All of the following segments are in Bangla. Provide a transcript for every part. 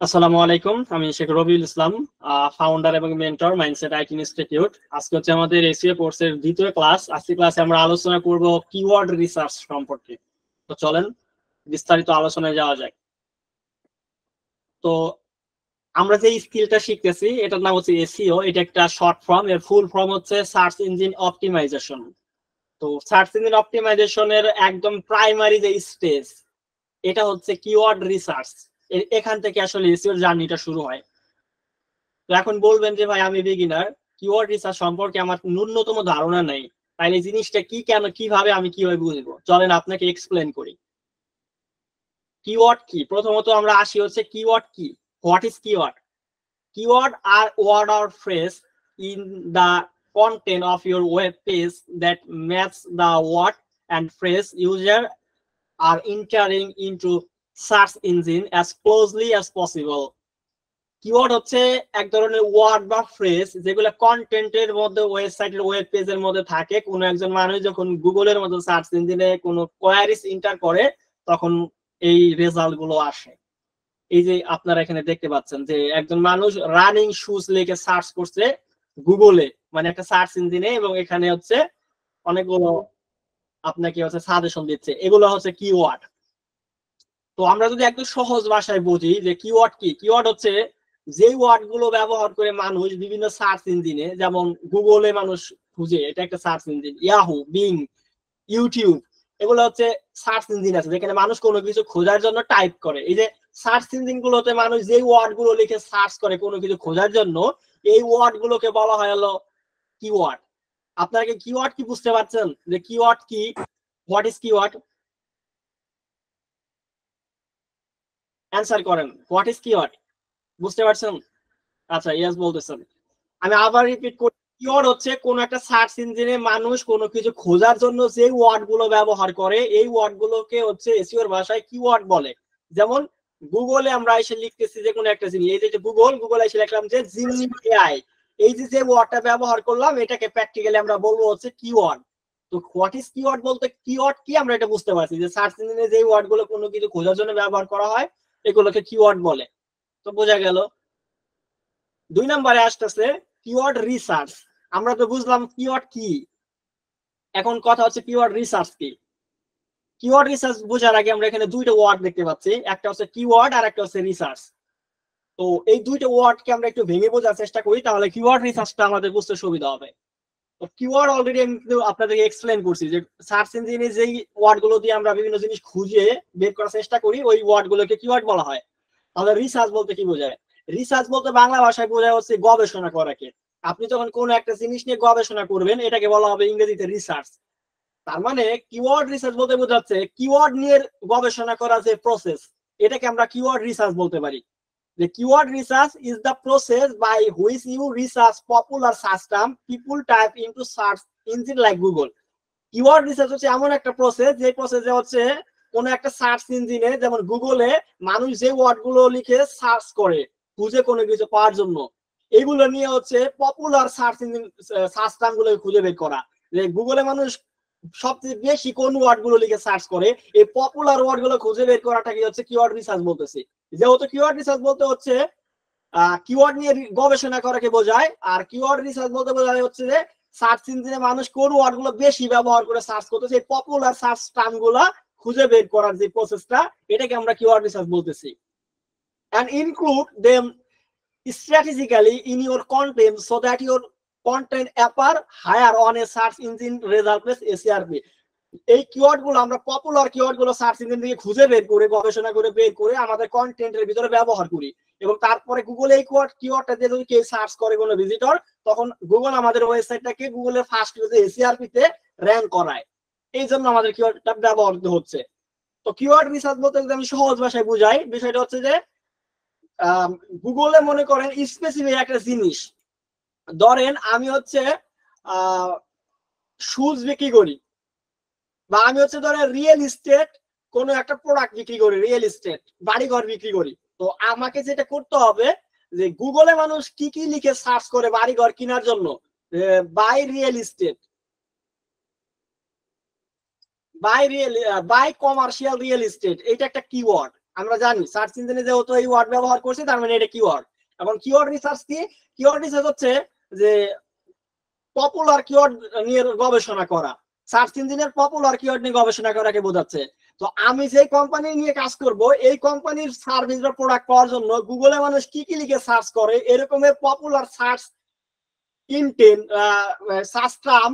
আসসালামু আলাইকুম, আমি শেখ রবিউল ইসলাম, ফাউন্ডার এবং মেন্টর মাইন্ডসেট আইটি ইনস্টিটিউট। আজকে হচ্ছে আমাদের এসইও কোর্সের দ্বিতীয় ক্লাস। আজকে ক্লাসে আমরা আলোচনা করব কিওয়ার্ড রিসার্চ সম্পর্কে। তো চলেন বিস্তারিত আলোচনায় যাওয়া যায়। তো আমরা যে স্কিলটা শিখতেছি এটার নাম হচ্ছে এসইও। এটা একটা শর্ট ফর্ম, এর ফুল ফর্ম হচ্ছে সার্চ ইঞ্জিন অপটিমাইজেশন। তো সার্চ ইঞ্জিন অপটিমাইজেশনের একদম প্রাইমারি যে স্টেজ এটা হচ্ছে কিওয়ার্ড রিসার্চ। এখান থেকে আসলে এসইও জার্নিটা শুরু হয়। তো এখন বলবেন যে ভাই আমি বিগিনার, কিওয়ার্ড রিসার্চ সম্পর্কে আমার ন্যূনতম ধারণা নেই, তাইলে জিনিসটা কি, কেন, কিভাবে, আমি কিভাবে বুঝবো? চলেন আপনাকে এক্সপ্লেন করি। কিওয়ার্ড কি, প্রথমত আমরা আসি হচ্ছে কিওয়ার্ড কি। What is keyword? Keyword are word or phrase in the content of your web page that match the word and phrase user are entering into search engine as closely as possible. Keyword হচ্ছে এক ধরনের ওয়ার্ড বা ফ্রেজ যেগুলো কন্টেন্টের মধ্যে, ওয়েবসাইটের ওয়েব পেজের মধ্যে থাকে। কোনো একজন মানুষ যখন গুগলের মতো সার্চ ইঞ্জিনে কোনো কোয়ারিজ এন্টার করে তখন এই রেজাল্ট গুলো আসে। এই যে আপনারা এখানে দেখতে পাচ্ছেন যে একজন মানুষ রানিং শুজ লিখে সার্চ করছে গুগলে, মানে একটা সার্চ ইঞ্জিনে, এবং এখানে হচ্ছে অনেকগুলো আপনাকে হচ্ছে সাজেশন দিচ্ছে। এগুলো হচ্ছে কিওয়ার্ড। তো আমরা যদি একটু সহজ ভাষায় বুঝি যে কিওয়ার্ড কি, কিওয়ার্ড হচ্ছে যে ওয়ার্ড গুলো ব্যবহার করে মানুষ বিভিন্ন সার্চ ইঞ্জিনে, যেমন গুগলে মানুষ খুঁজে, এটা একটা search engine, Yahoo, being, YouTube, এগুলো হচ্ছে সার্চ ইঞ্জিন আছে যেখানে মানুষ কোনো কিছু খোঁজার জন্য টাইপ করে। এই যে সার্চ ইঞ্জিন গুলোতে মানুষ যে ওয়ার্ড গুলো লিখে সার্চ করে কোনো কিছু খোঁজার জন্য, এই ওয়ার্ড গুলোকে বলা হয় হলো কিওয়ার্ড। আপনারা কি কিওয়ার্ড কি বুঝতে পারছেন যে কিওয়ার্ড কি? What is keyword? অ্যান্সার করেন, হোয়াট ইজ কিওয়ার্ড? বুঝতে পারছেন? আচ্ছা, ইয়েস বলতেছেন। আমি আবার রিপিট করি, কিওয়ার্ড হচ্ছে কোন একটা সার্চ ইঞ্জিনে মানুষ কোনো কিছু খোঁজার জন্য যে ওয়ার্ড গুলো ব্যবহার করে, এই ওয়ার্ড গুলোকে হচ্ছে এসইওর ভাষায় কিওয়ার্ড বলে। যেমন গুগলে আমরা এসে লিখতেছি যে কোনো একটা জিনিস, এই যে গুগলে এসে লিখলাম যে জিমিনি এআই, এই যে ওয়ার্ডটা ব্যবহার করলাম এটাকে প্র্যাকটিক্যালি আমরা বলবো হচ্ছে কিওয়ার্ড। তো হোয়াট ইজ কিওয়ার্ড বলতে কিওয়ার্ড কি আমরা এটা বুঝতে পারছি যে সার্চ ইঞ্জিনে যে ওয়ার্ড গুলো কোনো কিছু খোঁজার জন্য ব্যবহার করা হয় এগুলোকে কিওয়ার্ড বলে। তো বোঝা গেল। 2 নম্বরে আসতেছে কিওয়ার্ড রিসার্চ। আমরা তো বুঝলাম কিওয়ার্ড কি, এখন কথা হচ্ছে কিওয়ার্ড রিসার্চ কি। কিওয়ার্ড রিসার্চ বোঝার আগে আমরা এখানে দুইটা ওয়ার্ড দেখতে পাচ্ছি, একটা হচ্ছে কিওয়ার্ড আর একটা হচ্ছে রিসার্চ। তো এই দুইটা ওয়ার্ডকে আমরা একটু ভেঙে বোঝার চেষ্টা করি, তাহলে কিওয়ার্ড রিসার্চটা আমাদের বুঝতে সুবিধা হবে। তো কিওয়ার্ড অলরেডি আমি আপনাদেরকে এক্সপ্লেন করছি যে সার্চ ইঞ্জিনে যেই ওয়ার্ড গুলো দিয়ে আমরা বিভিন্ন জিনিস খুঁজে বের করার চেষ্টা করি ওই ওয়ার্ড গুলোকে কিওয়ার্ড বলা হয়। তাহলে রিসার্চ বলতে কি বোঝায়? রিসার্চ বলতে বাংলা ভাষায় বোঝায় হচ্ছে গবেষণা করাকে। আপনি যখন কোনো একটা জিনিস নিয়ে গবেষণা করবেন এটাকে বলা হবে ইংরেজিতে রিসার্চ। তার মানে কিওয়ার্ড রিসার্চ বলতে বোঝাচ্ছে কিওয়ার্ড নিয়ে গবেষণা করা যে প্রসেস, এটাকে আমরা কিওয়ার্ড রিসার্চ বলতে পারি। The keyword research is the process by which you research popular search term people type into search engine like Google. Keyword research হচ্ছে এমন একটা প্রসেস যে প্রসেসে হচ্ছে কোন একটা সার্চ ইঞ্জিনে, যেমন গুগলে মানুষ যে ওয়ার্ড গুলো লিখে সার্চ করে খুঁজে কোনো কিছু পাওয়ার জন্য, এগুলো নিয়ে হচ্ছে popular search engine search term গুলো খুঁজে বের করা। যে গুগলে মানুষ সবচেয়ে বেশি কোন ওয়ার্ড গুলো লিখে সার্চ করে, এই পপুলার ওয়ার্ড গুলো খুঁজে বের করাটাকে হচ্ছে কিওয়ার্ড রিসার্চ বলতেছি। যেহেতু কিওয়ার্ড রিসার্চ বলতে হচ্ছে কিওয়ার্ড নিয়ে গবেষণা করাকে বোঝায়, আর কিওয়ার্ড রিসার্চ বলতে বোঝায় হচ্ছে যে সার্চ ইঞ্জিনে মানুষ কোন ওয়ার্ড গুলো বেশি ব্যবহার করে সার্চ করতেছে, এই পপুলার সার্চ টার্ম গুলা খুঁজে বের করার যে প্রসেসটা, এটাকে আমরা কিওয়ার্ড রিসার্চ বলতেছি। and include them strategically in your content so that your content appear higher on a search engine result plus SERP. এই কিওয়ার্ড গুলো আমরা পপুলার কিওয়ার্ড গুলো সার্চ ইঞ্জিন থেকে খুঁজে বের করে গবেষণা করে বের করে আমাদের কন্টেন্টের ভিতরে ব্যবহার করি, এবং তারপরে গুগল এই কিওয়ার্ডটা দিয়ে যদি কেউ সার্চ করে কোনো ভিজিটর, তখন গুগল আমাদের ওয়েবসাইটটাকে গুগলের ফার্স্ট পেজে এসইআরপি তে র‍্যাঙ্ক করায়। এই জন্য আমাদের কিওয়ার্ডটা ব্যবহৃত হচ্ছে। তো কিওয়ার্ড রিসার্চ বলতে যদি আমি সহজ ভাষায় বুঝাই, বিষয়টা হচ্ছে যে গুগলে মনে করেন স্পেসিফিক একটা জিনিস, ধরেন আমি হচ্ছে শুজ বিক্রি করি, বা আমি হচ্ছে ধরেন রিয়েল এস্টেট কোনো একটা প্রোডাক্ট বিক্রি করি, রিয়েল এস্টেট বাড়িঘর বিক্রি করি। তো আমাকে যেটা করতে হবে যে গুগলে মানুষ কি কি লিখে সার্চ করে বাড়িঘর কেনার জন্য, buy real estate, buy commercial real estate, এটা একটা কিওয়ার্ড। আমরা জানি সার্চ ইঞ্জিনে যেহেতু এই ওয়ার্ড ব্যবহার করছে তার মানে এটা কিওয়ার্ড। এখন কিওয়ার্ড রিসার্চ কি? কিওয়ার্ড রিসার্চ হচ্ছে যে পপুলার কিওয়ার্ড নিয়ে গবেষণা করা, সার্চ ইঞ্জিনের পপুলার কিওয়ার্ড নিয়ে গবেষণা করাকে বোঝাচ্ছে। তো আমি যে কোম্পানি নিয়ে কাজ করব, এই কোম্পানির সার্ভিস বা প্রোডাক্ট পাওয়ার জন্য গুগলে মানুষ কি কি লিখে সার্চ করে, এরকমের popular search intend search term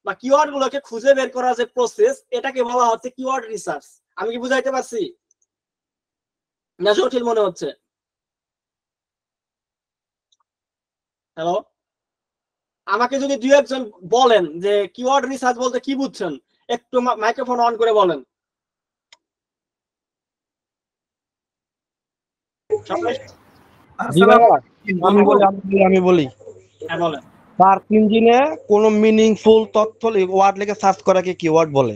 বা কিওয়ার্ড গুলোকে খুঁজে বের করা যে প্রসেস, এটাকে বলা হচ্ছে কিওয়ার্ড রিসার্চ। আমি কি বুঝাইতে পারছি না জটিল মনে হচ্ছে? হ্যালো, আমাকে যদি দুই একজন বলেন যে কিওয়ার্ড রিসার্চ বলতে কি বুঝছেন, একটু মাইক্রোফোন অন করে বলেন। আমি বলি হ্যাঁ বলেন। সার্চ ইঞ্জিনে কোন মিনিংফুল তথ্য ওয়ার্ড লিখে সার্চ করাকে কিওয়ার্ড বলে।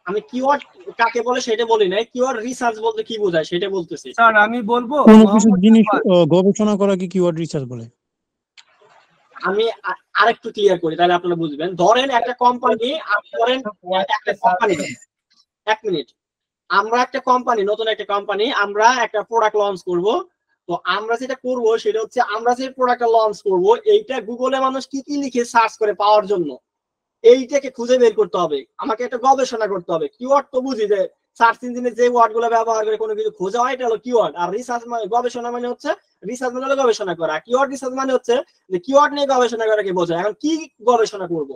আমি কিওয়ার্ড কাকে বলে সেটা বলি নাই, কিওয়ার্ড রিসার্চ বলতে কি বোঝায় সেটা বলতেছি। স্যার আমি বলবো কোন কিছু জিনিস গবেষণা করাকে কিওয়ার্ড রিসার্চ বলে। আমি আরেকটু ক্লিয়ার করি তাহলে আপনারা বুঝবেন। ধরেন একটা কোম্পানি, ধরেন একটা কোম্পানি, এক মিনিট, আমরা একটা কোম্পানি, নতুন একটা কোম্পানি, আমরা একটা প্রোডাক্ট লঞ্চ করব। তো আমরা যেটা করব সেটা হচ্ছে আমরা যে প্রোডাক্টটা লঞ্চ করব এইটা গুগলে মানুষ কি কি লিখে সার্চ করে পাওয়ার জন্য এইটাকে খুঁজে বের করতে হবে, আমাকে একটা গবেষণা করতে হবে। কিওয়ার্ড তো বুঝি যে সার্চ ইঞ্জিনে যে ওয়ার্ড গুলো ব্যবহার করে কোনো কিছু খোঁজা হয়, এটা হলো কিওয়ার্ড। আর রিসার্চ মানে গবেষণা, মানে হচ্ছে রিসার্চ মানে হলো গবেষণা করা। কিওয়ার্ড রিসার্চ মানে হচ্ছে যে কিওয়ার্ড নিয়ে গবেষণা করাকে বোঝায়। এখন কি গবেষণা করব,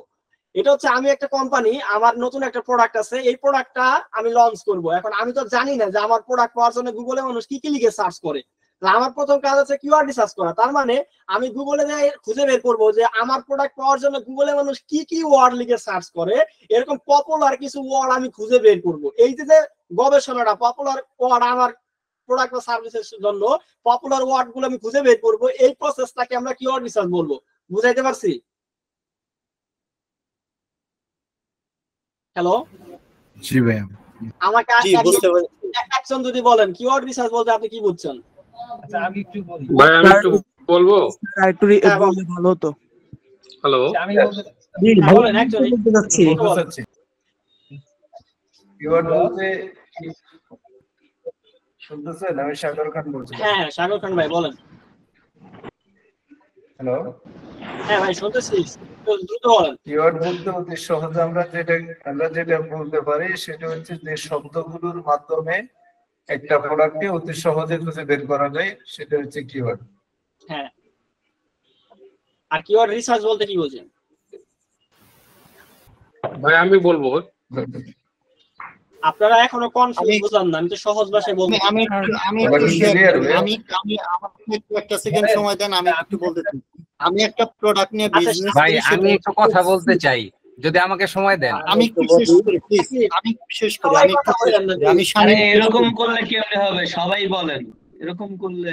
এটা হচ্ছে আমি একটা কোম্পানি, আমার নতুন একটা প্রোডাক্ট আছে, এই প্রোডাক্টটা আমি লঞ্চ করব। এখন আমি তো জানি না যে আমার প্রোডাক্ট পাওয়ার জন্য গুগলে মানুষ কি কি লিখে সার্চ করে। আমার প্রথম কাজ হচ্ছে কিওয়ার্ড রিসার্চ করা। তার মানে আমি গুগলে যাই খুঁজে বের করবো যে আমার প্রোডাক্ট পাওয়ার জন্য গুগলে মানুষ কি কি ওয়ার্ড লিখে সার্চ করে, এরকম পপুলার কিছু ওয়ার্ড আমি খুঁজে বের করব। এই যে গবেষণাটা, পপুলার ওয়ার্ড আমার প্রোডাক্ট বা সার্ভিসের জন্য পপুলার ওয়ার্ড গুলো আমি খুঁজে বের করবো, এই প্রসেসটাকে আমরা কিওয়ার্ড রিসার্চ বলবো। বুঝাইতে পারছি? হ্যালো, জি ভাই, আমাকে একজন যদি বলেন কিওয়ার্ড রিসার্চ বলতে আপনি কি বুঝছেন? আচ্ছা আমি একটু বলি ভাই, আমি একটু বলবো। একটু বললে ভালো হতো। হ্যালো, আমি বলেন একজন বলতে চাচ্ছি কিওয়ার্ড বলতে শুনতেছেন? আমি সাগর খান বলছি। হ্যাঁ সাগর খান ভাই বলেন। হ্যালো, হ্যাঁ ভাই শুনতেছি, দ্রুত বলেন। কিওয়ার্ড বলতে অতি সহজে আমরা যেটা বলতে পারি সেটা হচ্ছে যে শব্দগুলোর মাধ্যমে একটা প্রোডাক্টকে অতি সহজে খুঁজে বের করা যায়, সেটা হচ্ছে কিওয়ার্ড। হ্যাঁ, আর কিওয়ার্ড রিসার্চ বলতে কি বোঝেন? ভাই আমি বলবো। আপনারা এখনো কনফিউজ, বুঝলাম না। আমি তো সহজ ভাষায় বলবো। আমি একটা সেকেন্ড সময় দেন, আমি একটু বলতে চাই। আমি একটা প্রোডাক্ট নিয়ে বিজনেস ভাই আমি একটু কথা বলতে চাই, যদি আমাকে সময় দেন। আমি একটু শেষ করি প্লিজ, আমি শেষ করি। আমি এরকম করলে কেমনে হবে? সবাই বলেন এরকম করলে।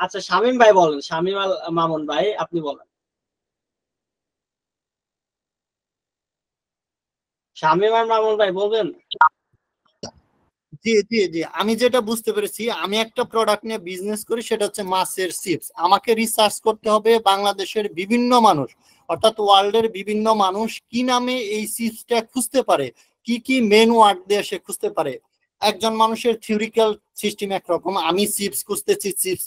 আচ্ছা শামীম ভাই বলেন, শামীম আল মামুন ভাই আপনি বলেন। শামীম আর মামুন ভাই বলবেন। জি জি জি, আমি যেটা বুঝতে পেরেছি, আমি একটা প্রোডাক্ট নিয়ে বিজনেস করি, সেটা হচ্ছে মাছের চিপস। আমাকে রিসার্চ করতে হবে বাংলাদেশের বিভিন্ন মানুষ, অর্থাৎ ওয়ার্ল্ডের বিভিন্ন মানুষ কি নামে এই চিপসটা খুঁজতে পারে, কি কি মেন ওয়ার্ড দিয়ে সে খুঁজতে পারে। একজন মানুষের থিওরিক্যাল সিস্টেম একরকম, আমি চিপস খুঁজতেছি, চিপস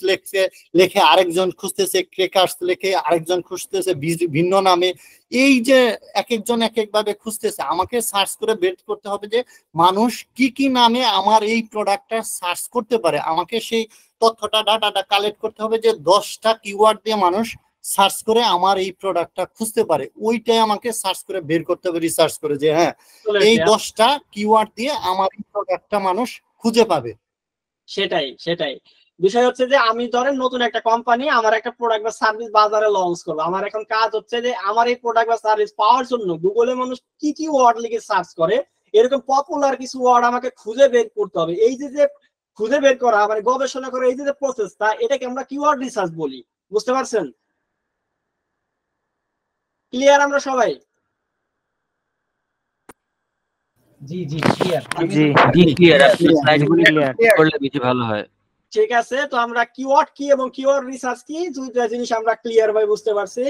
লেখে আরেকজন খুঁজতেছে, ক্রেকার্স লেখে আরেকজন খুঁজতেছে ভিন্ন নামে। এই যে এক একজন এক একভাবে খুঁজতেছে, আমাকে সার্চ করে বের করতে হবে যে মানুষ কি কি নামে আমার এই প্রোডাক্টটা সার্চ করতে পারে। আমাকে সেই তথ্যটা, ডাটাটা কালেক্ট করতে হবে যে 10টা কিওয়ার্ড দিয়ে মানুষ সার্চ করে আমার এই প্রোডাক্টটা খুঁজতে পারে। ওইটাই আমাকে সার্চ করে বের করতে হবে, রিসার্চ করে, যে হ্যাঁ এই 10টা কিওয়ার্ড দিয়ে আমার এই প্রোডাক্টটা মানুষ খুঁজে পাবে। সেটাই সেটাই বিষয় হচ্ছে যে আমি ধরেন নতুন একটা কোম্পানি, আমার একটা প্রোডাক্ট বা সার্ভিস বাজারে লঞ্চ করবো। আমার এখন কাজ হচ্ছে যে আমার এই প্রোডাক্ট বা সার্ভিস পাওয়ার জন্য গুগলে মানুষ কি কি ওয়ার্ড লিখে সার্চ করে, এরকম পপুলার কিছু ওয়ার্ড আমাকে খুঁজে বের করতে হবে। এই যে খুঁজে বের করা মানে গবেষণা করা, এই যে প্রসেসটা, এটাকে আমরা কিওয়ার্ড রিসার্চ বলি। বুঝতে পারছেন? ক্লিয়ার আমরা সবাই? জি জি ক্লিয়ার। জি ক্লিয়ার, আপনি স্লাইডগুলো ক্লিয়ার করলে বেশি ভালো হয়। ঠিক আছে, তো আমরা কিওয়ার্ড কি এবং কিওয়ার্ড রিসার্চ কি দুইটা জিনিস আমরা ক্লিয়ার ভাবে বুঝতে পারছি।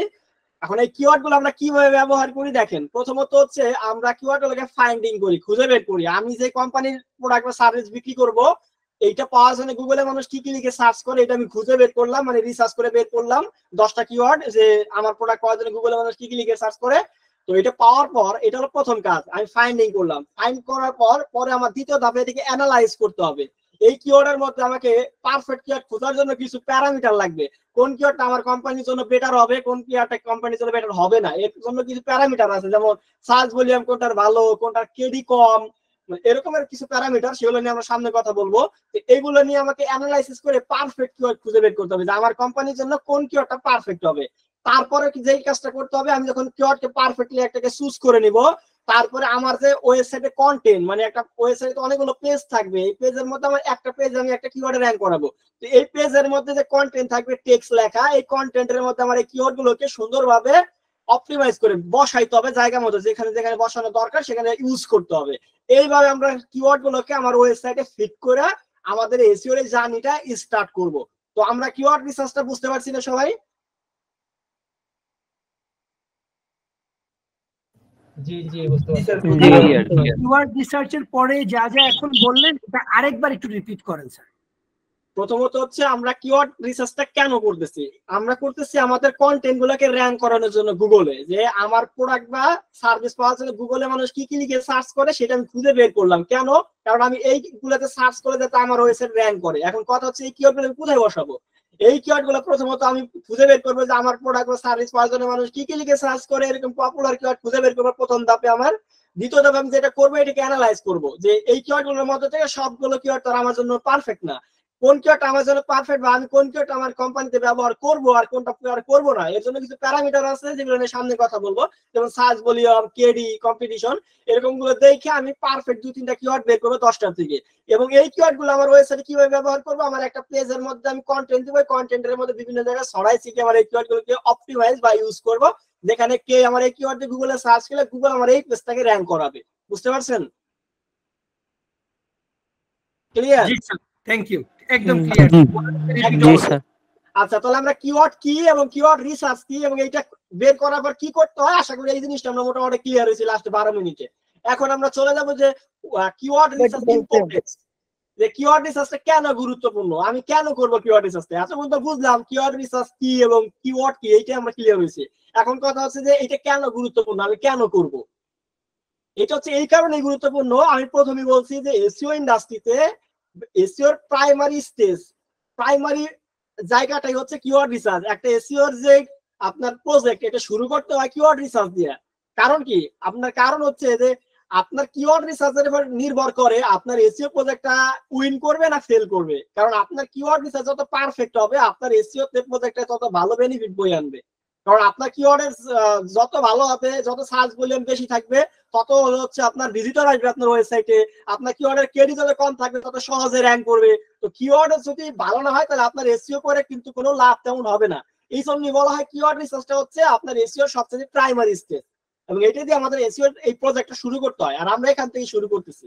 এখন এই কিওয়ার্ড গুলো আমরা কিভাবে ব্যবহার করি দেখেন, প্রথমত হচ্ছে আমরা কিওয়ার্ড গুলোকে ফাইন্ডিং করি, খুঁজে বের করি। আমি যে কোম্পানির প্রোডাক্ট বা সার্ভিস বিক্রি করব, এইটা পাওয়ার জন্য গুগলে মানুষ কি কি লিখে সার্চ করে এটা আমি খুঁজে বের করলাম, মানে রিসার্চ করে বের করলাম 10টা কিওয়ার্ড যে আমার প্রোডাক্ট পাওয়ার জন্য গুগলে মানুষ কি কি লিখে সার্চ করে। তো এটা পাওয়ার পর এটা হলো প্রথম কাজ, আমি ফাইন্ডিং করলাম। ফাইন্ড করার পর পরে আমার দ্বিতীয় ধাপে এটাকে অ্যানালাইজ করতে হবে। এই কিওয়ার্ডের মধ্যে আমাকে পারফেক্ট কিওয়ার্ড খোঁজার জন্য কিছু প্যারামিটার লাগবে। কোন কিওয়ার্ডটা আমার কোম্পানির জন্য বেটার হবে, কোন কিওয়ার্ডটা কোম্পানির জন্য বেটার হবে না, এর জন্য কিছু প্যারামিটার আছে, যেমন সার্চ ভলিউম কোনটার ভালো, কোনটার কেডি কম, এরকমের কিছু প্যারামিটার, সেগুলো নিয়ে আমরা সামনে কথা বলবো। এইগুলো নিয়ে আমাকে অ্যানালাইসিস করে পারফেক্ট কিওয়ার্ড খুঁজে বের করতে হবে যে আমার কোম্পানির জন্য কোন কিওয়ার্ডটা পারফেক্ট হবে। তারপরে যেই কাজটা করতে হবে, আমি যখন কিওয়ার্ডকে পারফেক্টলি একটাকে চুজ করে নিব, তারপরে আমার যে ওয়েবসাইটে কন্টেন্ট, মানে একটা ওয়েবসাইটে অনেকগুলো পেজ থাকবে, এই পেজের মধ্যে আমার একটা পেজ আমি একটা কিওয়ার্ডে র‍্যাঙ্ক করাবো। তো এই পেজের মধ্যে যে কন্টেন্ট থাকবে, টেক্সট লেখা, এই কন্টেন্টের মধ্যে আমার এই কিওয়ার্ড গুলোকে সুন্দরভাবে অপটিমাইজ করে বসাইতে হবে জায়গা মতো, যেখানে যেখানে বসানো দরকার সেখানে ইউজ করতে হবে। এইভাবে আমরা কিওয়ার্ড গুলোকে আমার ওয়েবসাইটে ফিট করে আমাদের এসইও এর জার্নিটা স্টার্ট করব। তো আমরা কিওয়ার্ড রিসার্চটা বুঝতে পারছি না সবাই? জি জি বুঝতে পারছি। কিওয়ার্ড রিসার্চের পরে যা যা এখন বললেন এটা আরেকবার একটু রিপিট করেন স্যার। প্রথমত হচ্ছে আমরা কিওয়ার্ড রিসার্চটা কেন করতেছি, আমরা করতেছি আমাদের কন্টেন্ট গুলোকে র‍্যাঙ্ক করানোর জন্য গুগলে, যে আমার প্রোডাক্ট বা সার্ভিস পাওয়ার জন্য গুগলে মানুষ কি কি লিখে সার্চ করে সেটা আমি খুঁজে বের করলাম। কেন? কারণ আমি এইগুলোতে সার্চ করে যাতে আমার ওয়েবসাইট র‍্যাঙ্ক করে। এখন কথা হচ্ছে এই কিওয়ার্ড গুলো কোথায় বসাবো? এই কিওয়ার্ড গুলো প্রথমত আমি খুঁজে বের করবো যে আমার প্রোডাক্ট বা সার্ভিস পাওয়ার জন্য মানুষ কি কি লিখে সার্চ করে, এরকম পপুলার কিওয়ার্ড খুঁজে বের করবো প্রথম ধাপে আমার। দ্বিতীয় ধাপে আমি যেটা করবো, এটাকে অ্যানালাইজ করবো যে এই কিওয়ার্ড গুলোর মধ্যে থেকে সবগুলো কিওয়ার্ড তো আমার জন্য পারফেক্ট না, কোন কিওয়ার্ডটা আমার জন্য পারফেক্ট বা আমি কোন কিওয়ার্ডটা আমার কোম্পানিতে ব্যবহার করব আর কোনটা ব্যবহার করব না। এর জন্য কিছু প্যারামিটার আছে যেগুলো নিয়ে সামনে কথা বলবো, যেমন সার্চ ভলিউম, কেডি, কম্পিটিশন, এরকম গুলো দেখে আমি পারফেক্ট 2-3টা কিওয়ার্ড বের করবো 10টার থেকে। এবং এই কিওয়ার্ড গুলো আমার ওয়েবসাইটে কিভাবে ব্যবহার করবো, আমার একটা পেজের মধ্যে আমি কন্টেন্ট দিব, কন্টেন্টের মধ্যে বিভিন্ন জায়গায় ছড়াই ছিটিয়ে আমার এই কিওয়ার্ড গুলোকে অপটিমাইজ বা ইউজ করব, যেখানে কে আমার এই কিওয়ার্ড দিয়ে গুগলে সার্চ করলে গুগল আমার এই পেজটাকে র‍্যাঙ্ক করাবে। বুঝতে পারছেন? ক্লিয়ার? জি স্যার, থ্যাংক ইউ, একদম ক্লিয়ার। জি স্যার। আচ্ছা, তাহলে আমরা কিওয়ার্ড কি এবং কিওয়ার্ড রিসার্চ কি এবং এইটা বের করার পর কি করতে হয়, আশা করি এই জিনিসটা আমরা মোটামুটি ক্লিয়ার হয়েছে লাস্ট 12 মিনিটে। এখন আমরা চলে যাব যে কিওয়ার্ড রিসার্চ ইম্পর্টেন্স, যে কিওয়ার্ড রিসার্চটা কেন গুরুত্বপূর্ণ, আমি কেন করব কিওয়ার্ড রিসার্চটা। এত পর্যন্ত বুঝলাম কিওয়ার্ড রিসার্চ কি এবং কিওয়ার্ড কি, এইটা আমরা ক্লিয়ার হয়েছে। এখন কথা হচ্ছে যে এটা কেন গুরুত্বপূর্ণ, আমি কেন করব। এটা হচ্ছে এই কারণেই গুরুত্বপূর্ণ, আমি প্রথমেই বলছি যে এসইও ইন্ডাস্ট্রিতে এসইওর প্রাইমারি স্টেজ, প্রাইমারি জায়গাটাই হচ্ছে কিওয়ার্ড রিসার্চ। একটা এসইওর যে আপনার প্রজেক্ট, এটা শুরু করতে হয় কিওয়ার্ড রিসার্চ দিয়ে। কারণ কি? আপনার কারণ হচ্ছে যে আপনার কিওয়ার্ড রিসার্চের উপর নির্ভর করে আপনার এসইও প্রজেক্টটা উইন করবে না ফেল করবে। কারণ আপনার কিওয়ার্ড রিসার্চ যত পারফেক্ট হবে, আপনার এসইও প্রজেক্টটা তত ভালো বেনিফিট বয়ে আনবে। কারণ আপনার কিওয়ার্ডের যত ভালো হবে, যত সার্চ ভলিউম বেশি থাকবে, তত হচ্ছে আপনার ভিজিটর আসবে আপনার ওয়েবসাইটে। আপনার কিওয়ার্ডের কেডি যত কম থাকবে, তত সহজে র‍্যাঙ্ক করবে। তো কিওয়ার্ড যদি ভালো না হয়, তাহলে আপনার এসইও করে কিন্তু কোনো লাভ তেমন হবে না। এই জন্যই বলা হয় কিওয়ার্ড রিসার্চটা হচ্ছে আপনার এসইওর সবচেয়ে প্রাইমারি স্টেজ, এবং এটা দিয়ে আমাদের এসইও এই প্রজেক্টটা শুরু করতে হয়, আর আমরা এখান থেকে শুরু করতেছি।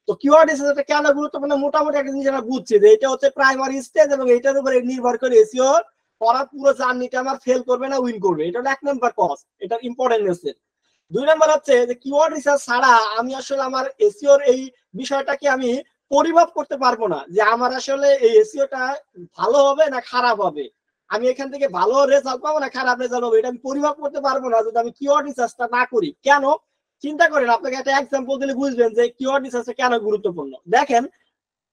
তো কিওয়ার্ড রিসার্চটা কেন গুরুত্বপূর্ণ, মোটামুটি একটা জিনিস আমরা বুঝছি যে এটা হচ্ছে প্রাইমারি স্টেজ, এবং এটার উপরে নির্ভর করে এসইও করার পুরো জার্নিটা আমার ফেল করবে না উইন করবে। এটা হলো 1 নাম্বার কজ, এটার ইম্পর্টেন্স। 2 নাম্বার হচ্ছে যে কিওয়ার্ড রিসার্চ ছাড়া আমি আসলে আমার এসইওর এই বিষয়টাকে আমি পরিমাপ করতে পারবো না, যে আমার আসলে এই এসইওটা ভালো হবে না খারাপ হবে, আমি এখান থেকে ভালো রেজাল্ট পাবো না খারাপ রেজাল্ট হবে, এটা আমি পরিমাপ করতে পারবো না যদি আমি কিওয়ার্ড রিসার্চটা না করি। কেন? চিন্তা করেন, আপনাকে একটা এক্সাম্পল দিলে বুঝবেন যে কিওয়ার্ড রিসার্চটা কেন গুরুত্বপূর্ণ। দেখেন,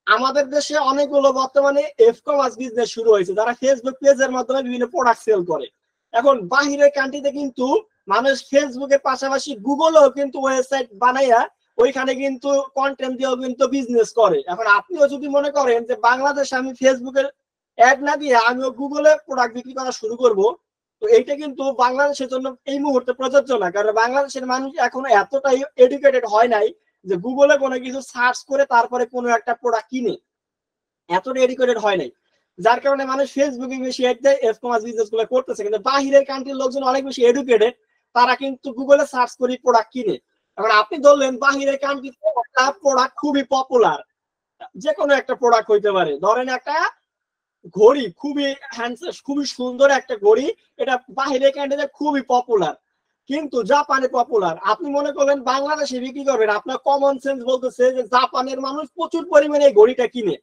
আমাদের দেশে অনেকগুলো বর্তমানে এফ-কমার্স বিজনেস শুরু হয়েছে, যারা ফেসবুক পেজের মাধ্যমে বিভিন্ন প্রোডাক্ট সেল করে। এখন বাহিরের কান্ট্রিতে কিন্তু মানুষ ফেসবুকের পাশাপাশি গুগলেও কিন্তু ওয়েবসাইট বানাইয়া ওইখানে কিন্তু কন্টেন্ট দিয়েও কিন্তু বিজনেস করে। এখন আপনিও যদি মনে করেন যে বাংলাদেশে আমি ফেসবুকের অ্যাড না দিয়ে আমিও গুগলে প্রোডাক্ট বিক্রি করা শুরু করব, তো এইটা কিন্তু বাংলাদেশের জন্য এই মুহূর্তে প্রযোজ্য না। কারণ বাংলাদেশের মানুষ এখনো এতটাই এডুকেটেড হয় নাই যে গুগলে কোনো কিছু সার্চ করে তারপরে কোনো একটা প্রোডাক্ট কিনে, এতটা এডুকেটেড হয় নাই। যার কারণে মানুষ ফেসবুকে বেশি অ্যাড দেয়, এফ-কমার্স বিজনেস গুলো করতেছে। কিন্তু বাহিরের কান্ট্রির লোকজন অনেক বেশি এডুকেটেড, তারা কিন্তু গুগলে সার্চ করে প্রোডাক্ট কিনে। এখন আপনি ধরলেন বাহিরের কান্ট্রিতে একটা প্রোডাক্ট খুবই পপুলার, যে কোনো একটা প্রোডাক্ট হইতে পারে, ধরেন একটা ঘড়ি খুবই হ্যান্ডসাম, খুবই সুন্দর একটা ঘড়ি, এটা বাইরে কান্ট্রিতে খুবই পপুলার, কিন্তু জাপানে পপুলার। আপনি মনে করলেন বাংলাদেশে বিক্রি করবেন, আপনার কমন সেন্স বলতেছে যে জাপানের মানুষ প্রচুর পরিমাণে এই ঘড়িটা কিনে,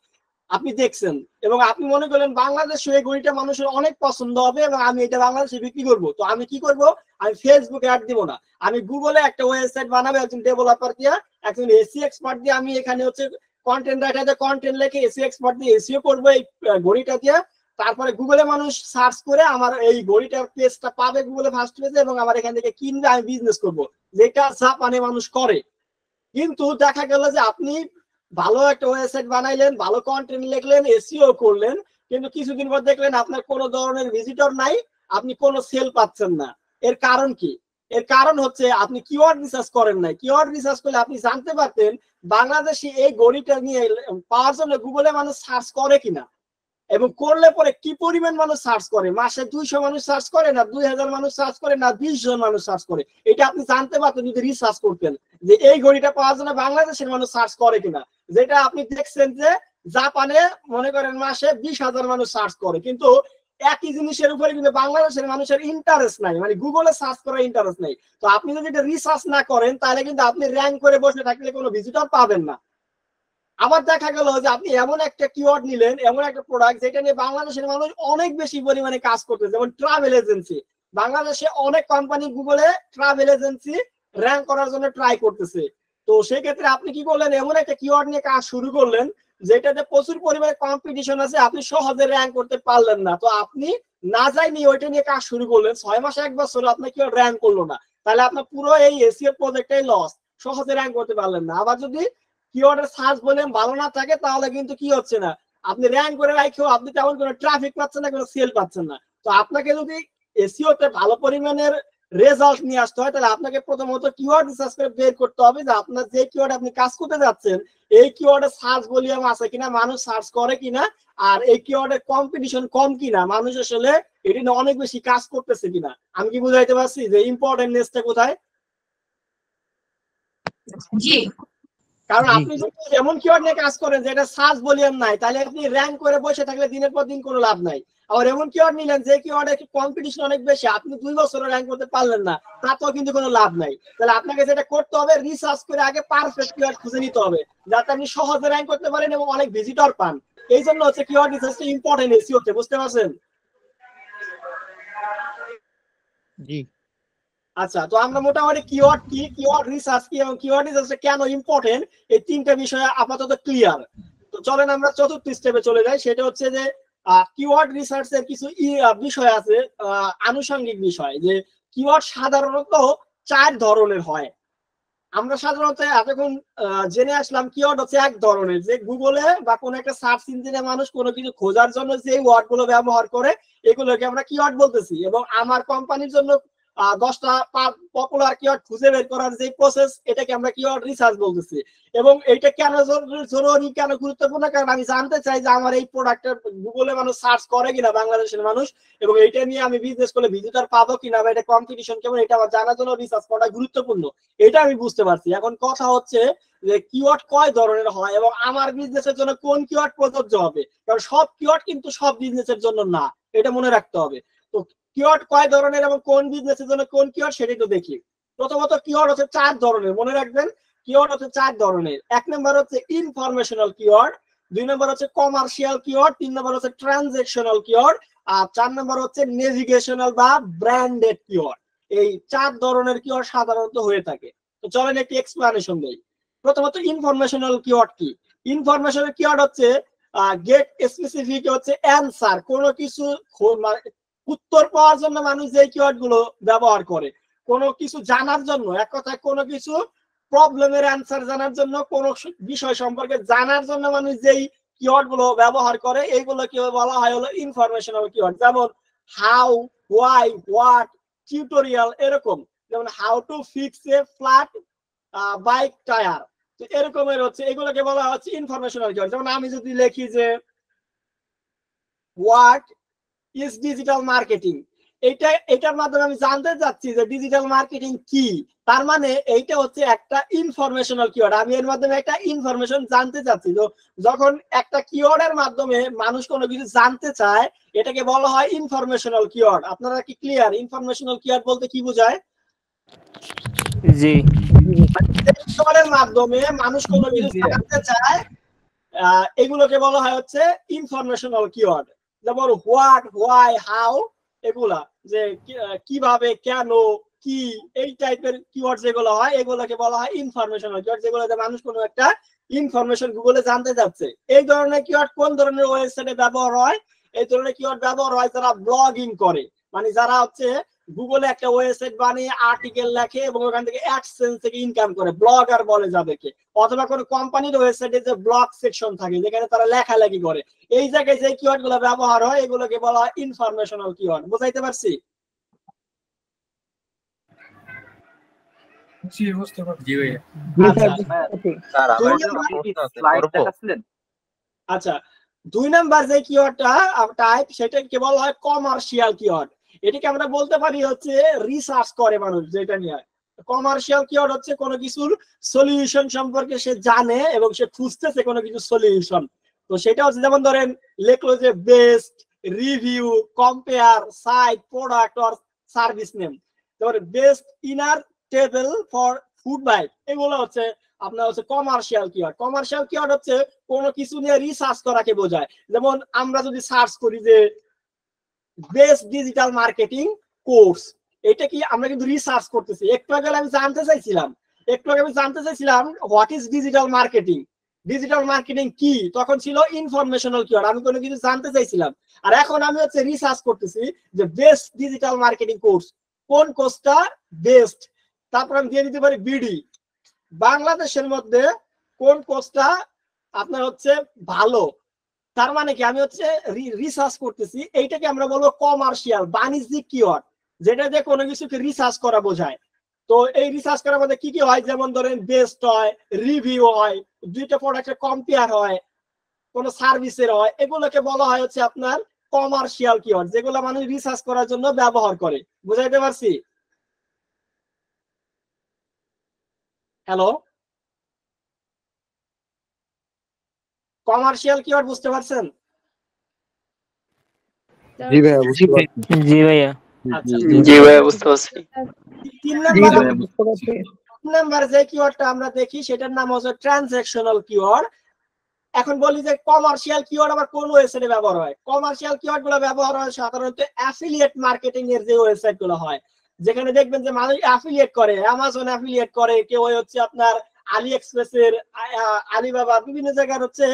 আপনি দেখছেন, এবং আপনি মনে করলেন বাংলাদেশে এই ঘড়িটা মানুষের অনেক পছন্দ হবে এবং আমি এটা বাংলাদেশে বিক্রি করব। তো আমি কি করব, আমি ফেসবুকে অ্যাড দিব না, আমি গুগলে একটা ওয়েবসাইট বানাবো, একজন ডেভেলপার দিয়ে, একজন এসি এক্সপার্ট দিয়ে, আমি এখানে হচ্ছে কন্টেন্ট রাইটার কন্টেন্ট লিখে এসি এক্সপার্ট দিয়ে এসিও করবো এই ঘড়িটা দিয়ে। তারপরে গুগলে মানুষ সার্চ করে আমার এই ঘড়িটার পেজটা পাবে গুগলে ফার্স্ট পেজে, এবং আমার এখান থেকে কিনবে, আমি বিজনেস করব, যেটা জাপানে মানুষ করে। কিন্তু দেখা গেল যে আপনি ভালো একটা ওয়েবসাইট বানাইলেন, ভালো কন্টেন্ট লিখলেন, এসইও করলেন, কিন্তু কিছুদিন পর দেখলেন আপনার কোনো ধরনের ভিজিটর নাই, আপনি কোনো সেল পাচ্ছেন না। এর কারণ কি? এর কারণ হচ্ছে আপনি কিওয়ার্ড রিসার্চ করেন নাই। কিওয়ার্ড রিসার্চ করলে আপনি জানতে পারতেন বাংলাদেশে এই ঘড়িটা নিয়ে পাওয়ার জন্য গুগলে মানুষ সার্চ করে কিনা, এবং করলে পরে কি পরিমাণ মানুষ সার্চ করে, মাসে 200 মানুষ সার্চ করে না 2000 মানুষ সার্চ করে না 20 জন মানুষ সার্চ করে, এটা আপনি জানতে পারতেন যদি রিসার্চ করতেন যে এই ঘড়িটা পাওয়ার জন্য বাংলাদেশের মানুষ সার্চ করে কিনা। যেটা আপনি দেখছেন যে জাপানে মনে করেন মাসে 20,000 মানুষ সার্চ করে, কিন্তু একই জিনিসের উপরে কিন্তু বাংলাদেশের মানুষের ইন্টারেস্ট নাই, মানে গুগলে সার্চ করার ইন্টারেস্ট নাই। তো আপনি যদি এটা রিসার্চ না করেন তাহলে কিন্তু আপনি র্যাঙ্ক করে বসে থাকলে কোনো ভিজিটর পাবেন না। আবার দেখা গেল যে আপনি এমন একটা কিওয়ার্ড নিলেন, এমন একটা প্রোডাক্ট যেটা নিয়ে বাংলাদেশের মানুষ অনেক বেশি পরিমাণে কাজ করতেছে, যেমন ট্রাভেল এজেন্সি। বাংলাদেশে অনেক কোম্পানি গুগলে ট্রাভেল এজেন্সি র্যাঙ্ক করার জন্য ট্রাই করতেছে। তো সেই ক্ষেত্রে আপনি কি করলেন, এমন একটা কিওয়ার্ড নিয়ে কাজ শুরু করলেন যেটাতে প্রচুর পরিমাণে কম্পিটিশন আছে, আপনি সহজে র্যাঙ্ক করতে পারলেন না। তো আপনি না যাইনি ওইটা নিয়ে কাজ শুরু করলেন, 6 মাস 1 বছর আপনার কিওয়ার্ড র্যাঙ্ক করলো না, তাহলে আপনার পুরো এই এসইও প্রজেক্টটাই লস, সহজে র্যাঙ্ক করতে পারলেন না। আবার যদি কিওয়ার্ডের সার্চ ভলিউম ভালো না থাকে তাহলে কিন্তু কি হচ্ছে না, আপনি র্যাঙ্ক করে রাখেও আপনি তেমন কোনো ট্রাফিক পাচ্ছেন না, কোনো সেল পাচ্ছেন না। তো আপনাকে যদি এসইওতে ভালো পরিমাণের রেজাল্ট নিয়ে আসতে হয় তাহলে আপনাকে প্রথমত কিওয়ার্ড রিসার্চ করে বের করতে হবে যে আপনার যে কিওয়ার্ড আপনি কাজ করতে যাচ্ছেন এই কিওয়ার্ডের সার্চ ভলিউম আছে কিনা, মানুষ সার্চ করে কিনা, আর এই কিওয়ার্ডের কম্পিটিশন কম কিনা, মানুষ আসলে এটি নিয়ে অনেক বেশি কাজ করতেছে কিনা। আমি কি বুঝাইতে পারছি যে ইম্পর্টেন্টনেসটা কোথায়? জি। কারণ আপনি যদি এমন কিওয়ার্ড নিয়ে কাজ করেন যেটা সার্চ ভলিউম নাই তাহলে আপনি র্যাঙ্ক করে বসে থাকলে দিনের পর দিন কোনো লাভ নাই। আর এমন কিওয়ার্ড নিলেন যে কিওয়ার্ডে কম্পিটিশন অনেক বেশি, আপনি 2 বছর র্যাঙ্ক করতে পারলেন না, তাতেও কিন্তু কোনো লাভ নাই। তাহলে আপনাকে যেটা করতে হবে রিসার্চ করে আগে পারফেক্ট কিওয়ার্ড খুঁজে নিতে হবে যাতে আপনি সহজে র্যাঙ্ক করতে পারেন এবং অনেক ভিজিটর পান। এই জন্য হচ্ছে কিওয়ার্ড রিসার্চটা ইম্পর্টেন্ট এসইওতে, বুঝতে পারছেন? জি। আচ্ছা, তো আমরা মোটামুটি কিওয়ার্ড কি, কিওয়ার্ড রিসার্চ কি এবং কিওয়ার্ড রিসার্চটা কেন ইম্পর্টেন্ট এই তিনটা বিষয় আপাতত ক্লিয়ার। তো চলেন আমরা চতুর্থ স্টেপে চলে যাই, সেটা হচ্ছে যে কিওয়ার্ড রিসার্চের কিছু বিষয় আছে, আনুষঙ্গিক বিষয়, যে কিওয়ার্ড সাধারণত 4 ধরনের হয়। আমরা সাধারণত এতক্ষণ জেনে আসলাম কিওয়ার্ড হচ্ছে এক ধরনের, যে গুগলে বা কোনো একটা সার্চ ইঞ্জিনে মানুষ কোনো কিছু খোঁজার জন্য যে ওয়ার্ড গুলো ব্যবহার করে এগুলোকে আমরা কিওয়ার্ড বলতেছি। এবং আমার কোম্পানির জন্য 10টা পপুলার কিওয়ার্ড খুঁজে বের করার যে প্রসেস এটাকে আমরা কিওয়ার্ড রিসার্চ বলতেছি। এবং এইটা কেন জরুরি, কেন গুরুত্বপূর্ণ, কারণ আমি জানতে চাই যে আমার এই প্রোডাক্টের গুগলে মানুষ সার্চ করে কিনা বাংলাদেশের মানুষ, এবং এইটা নিয়ে আমি বিজনেস করলে ভিজিটর পাবো কিনা বা এটা কম্পিটিশন কেমন, এটা আমার জানার জন্য রিসার্চ করা গুরুত্বপূর্ণ। এটা আমি বুঝতে পারছি। এখন কথা হচ্ছে যে কিওয়ার্ড কয় ধরনের হয় এবং আমার বিজনেসের জন্য কোন কিওয়ার্ড প্রযোজ্য হবে, কারণ সব কিওয়ার্ড কিন্তু সব বিজনেসের জন্য না, এটা মনে রাখতে হবে। তো কিওয়ার্ড কয় ধরনের এবং কোন বিজনেসের জন্য কোন কিওয়ার্ড সেটাই তো দেখি। প্রথমত কিওয়ার্ড হচ্ছে 4 ধরনের, মনে রাখবেন কিওয়ার্ড হচ্ছে 4 ধরনের। 1 নম্বর হচ্ছে ইনফরমেশনাল কিওয়ার্ড, 2 নম্বর হচ্ছে কমার্শিয়াল কিওয়ার্ড, 3 নম্বর হচ্ছে ট্রানজ্যাকশনাল কিওয়ার্ড, আর 4 নম্বর হচ্ছে নেভিগেশনাল বা ব্র্যান্ডেড কিওয়ার্ড। এই 4 ধরনের কিওয়ার্ড সাধারণত হয়ে থাকে। তো চলেন একটি এক্সপ্লানেশন দেই। প্রথমত ইনফরমেশনাল কিওয়ার্ড কি? ইনফরমেশনাল কিওয়ার্ড হচ্ছে গেট স্পেসিফিক, হচ্ছে অ্যানসার, কোনো কিছু উত্তর পাওয়ার জন্য মানুষ যে কিওয়ার্ড গুলো ব্যবহার করে, কোনো কিছু জানার জন্য, এক কথায় কোনো কিছু প্রবলেমের অ্যানসার জানার জন্য, কোনো বিষয় সম্পর্কে জানার জন্য মানুষ যেই কিওয়ার্ড গুলো ব্যবহার করে এইগুলোকে বলা হয় হলো ইনফরমেশনাল কিওয়ার্ড। যেমন হাউ, হোয়াই, হোয়াট, টিউটোরিয়াল, এরকম। যেমন how to fix A flat bike tyre, তো এরকমের হচ্ছে এগুলোকে বলা হচ্ছে ইনফরমেশনাল কিওয়ার্ড। যেমন আমি যদি লিখি যে হোয়াট ইজ ডিজিটাল মার্কেটিং, এটার মাধ্যমে আমি জানতে চাচ্ছি যে ডিজিটাল মার্কেটিং কি। তার মানে এইটা হচ্ছে একটা ইনফরমেশনাল কিওয়ার্ড, আমি এর মাধ্যমে একটা ইনফরমেশন জানতে চাচ্ছি। তো যখন একটা কিওয়ার্ডের মাধ্যমে মানুষ কোনো কিছু জানতে চায় এটাকে বলা হয় ইনফরমেশনাল কিওয়ার্ড। আপনারা কি ক্লিয়ার ইনফরমেশনাল কিওয়ার্ড বলতে কি বোঝায়? জি। কিওয়ার্ডের মাধ্যমে মানুষ কোনো কিছু জানতে চায় এগুলোকে বলা হয় হচ্ছে ইনফরমেশনাল কিওয়ার্ড। যেমন হোয়াট, হোয়াই, হাউ, এগুলা যে কিভাবে, কেন, কি, এই টাইপের কিওয়ার্ড যেগুলো হয় এগুলোকে বলা হয় ইনফরমেশনাল কিওয়ার্ড, যেগুলোতে মানুষ কোনো একটা ইনফরমেশন গুগলে জানতে যাচ্ছে। এই ধরনের কিওয়ার্ড কোন ধরনের ওয়েবসাইটে ব্যবহার হয়? এই ধরনের কিওয়ার্ড ব্যবহার হয় যারা ব্লগিং করে, মানে যারা হচ্ছে গুগলে একটা ওয়েবসাইট বানিয়ে আর্টিকেল লেখে এবং ওখান থেকে অ্যাডসেন্স থেকে ইনকাম করে, ব্লগার বলে যাদেরকে। অথবা কোনো কোম্পানির ওয়েবসাইটে যে ব্লগ সেকশন থাকে যেখানে তারা লেখালেখি করে, এই জায়গায় যে কিওয়ার্ড গুলো ব্যবহার হয় এগুলোকে বলা হয় ইনফরমেশনাল কিওয়ার্ড। বুঝাইতে পারছি? আচ্ছা, 2 নাম্বার যে কিওয়ার্ডটা টাইপ সেটাকে বলা হয় কমার্শিয়াল কিওয়ার্ড। এটাকে আমরা বলতে পারি হচ্ছে রিসার্চ করে মানুষ যেটা নিয়ে। কমার্শিয়াল কিওয়ার্ড হচ্ছে কোনো কিছুর সলিউশন সম্পর্কে সে জানে এবং সে খুঁজতেছে কোনো কিছু সলিউশন। তো সেটা হচ্ছে যেমন ধরেন লেখলো যে best, review, compare, site, product or service name. যেমন best inner table for food bite, এগুলো হচ্ছে আপনার হচ্ছে কমার্শিয়াল কিওয়ার্ড। কমার্শিয়াল কিওয়ার্ড হচ্ছে কোনো কিছু নিয়ে রিসার্চ করাকে বোঝায়। যেমন আমরা যদি সার্চ করি যে বেস্ট ডিজিটাল মার্কেটিং কোর্স, এটা কি আমরা কিন্তু রিসার্চ করতেছি। একটু আগে আমি জানতে চাইছিলাম what is digital marketing, digital marketing কি, তখন ছিল ইনফরমেশনাল কিওয়ার্ড, আমি কোনো কিছু জানতে চাইছিলাম। আর এখন আমি হচ্ছে রিসার্চ করতেছি যে বেস্ট ডিজিটাল মার্কেটিং কোর্স, কোন কোর্সটা বেস্ট, তারপর আমি দিয়ে দিতে পারি বিডি, বাংলাদেশের মধ্যে কোন কোর্সটা আপনার হচ্ছে ভালো। তার মানে কি আমি হচ্ছে রিসার্চ করতেছি। এইটাকে আমরা বলবো কমার্শিয়াল, বাণিজ্যিক কিওয়ার্ড, যেটা দিয়ে কোনো কিছুকে রিসার্চ করা বোঝায়। তো এই রিসার্চ করার মধ্যে কি কি হয়, যেমন ধরেন বেস্ট হয়, রিভিউ হয়, দুইটা প্রোডাক্টের কম্পেয়ার হয়, কোনো সার্ভিসের হয়, এগুলোকে বলা হয় হচ্ছে আপনার কমার্শিয়াল কিওয়ার্ড, যেগুলো মানুষ রিসার্চ করার জন্য ব্যবহার করে। বুঝাইতে পারছি? হ্যালো, কমার্শিয়াল কিওয়ার্ড বুঝতে পারছেন? জি ভাইয়া বুঝতে পারছি। জি ভাইয়া। আচ্ছা, জি ভাইয়া বুঝতে পারছি। 3 বুঝতে নাম্বার যে কিওয়ার্ডটা আমরা দেখি সেটার নাম হচ্ছে ট্রানজ্যাকশনাল কিওয়ার্ড। এখন বলি যে কমার্শিয়াল কিওয়ার্ড আবার কোন ওয়েবসাইটে ব্যবহার হয়? কমার্শিয়াল কিওয়ার্ড গুলো ব্যবহার হয় সাধারণত অ্যাফিলিয়েট মার্কেটিং এর যে ওয়েবসাইট গুলো হয়, যেখানে দেখবেন যে মানুষ অ্যাফিলিয়েট করে, অ্যামাজন অ্যাফিলিয়েট করে, কেউ হচ্ছে আপনার আলি এক্সপ্রেসের, আলিবাবা, বিভিন্ন জায়গার হচ্ছে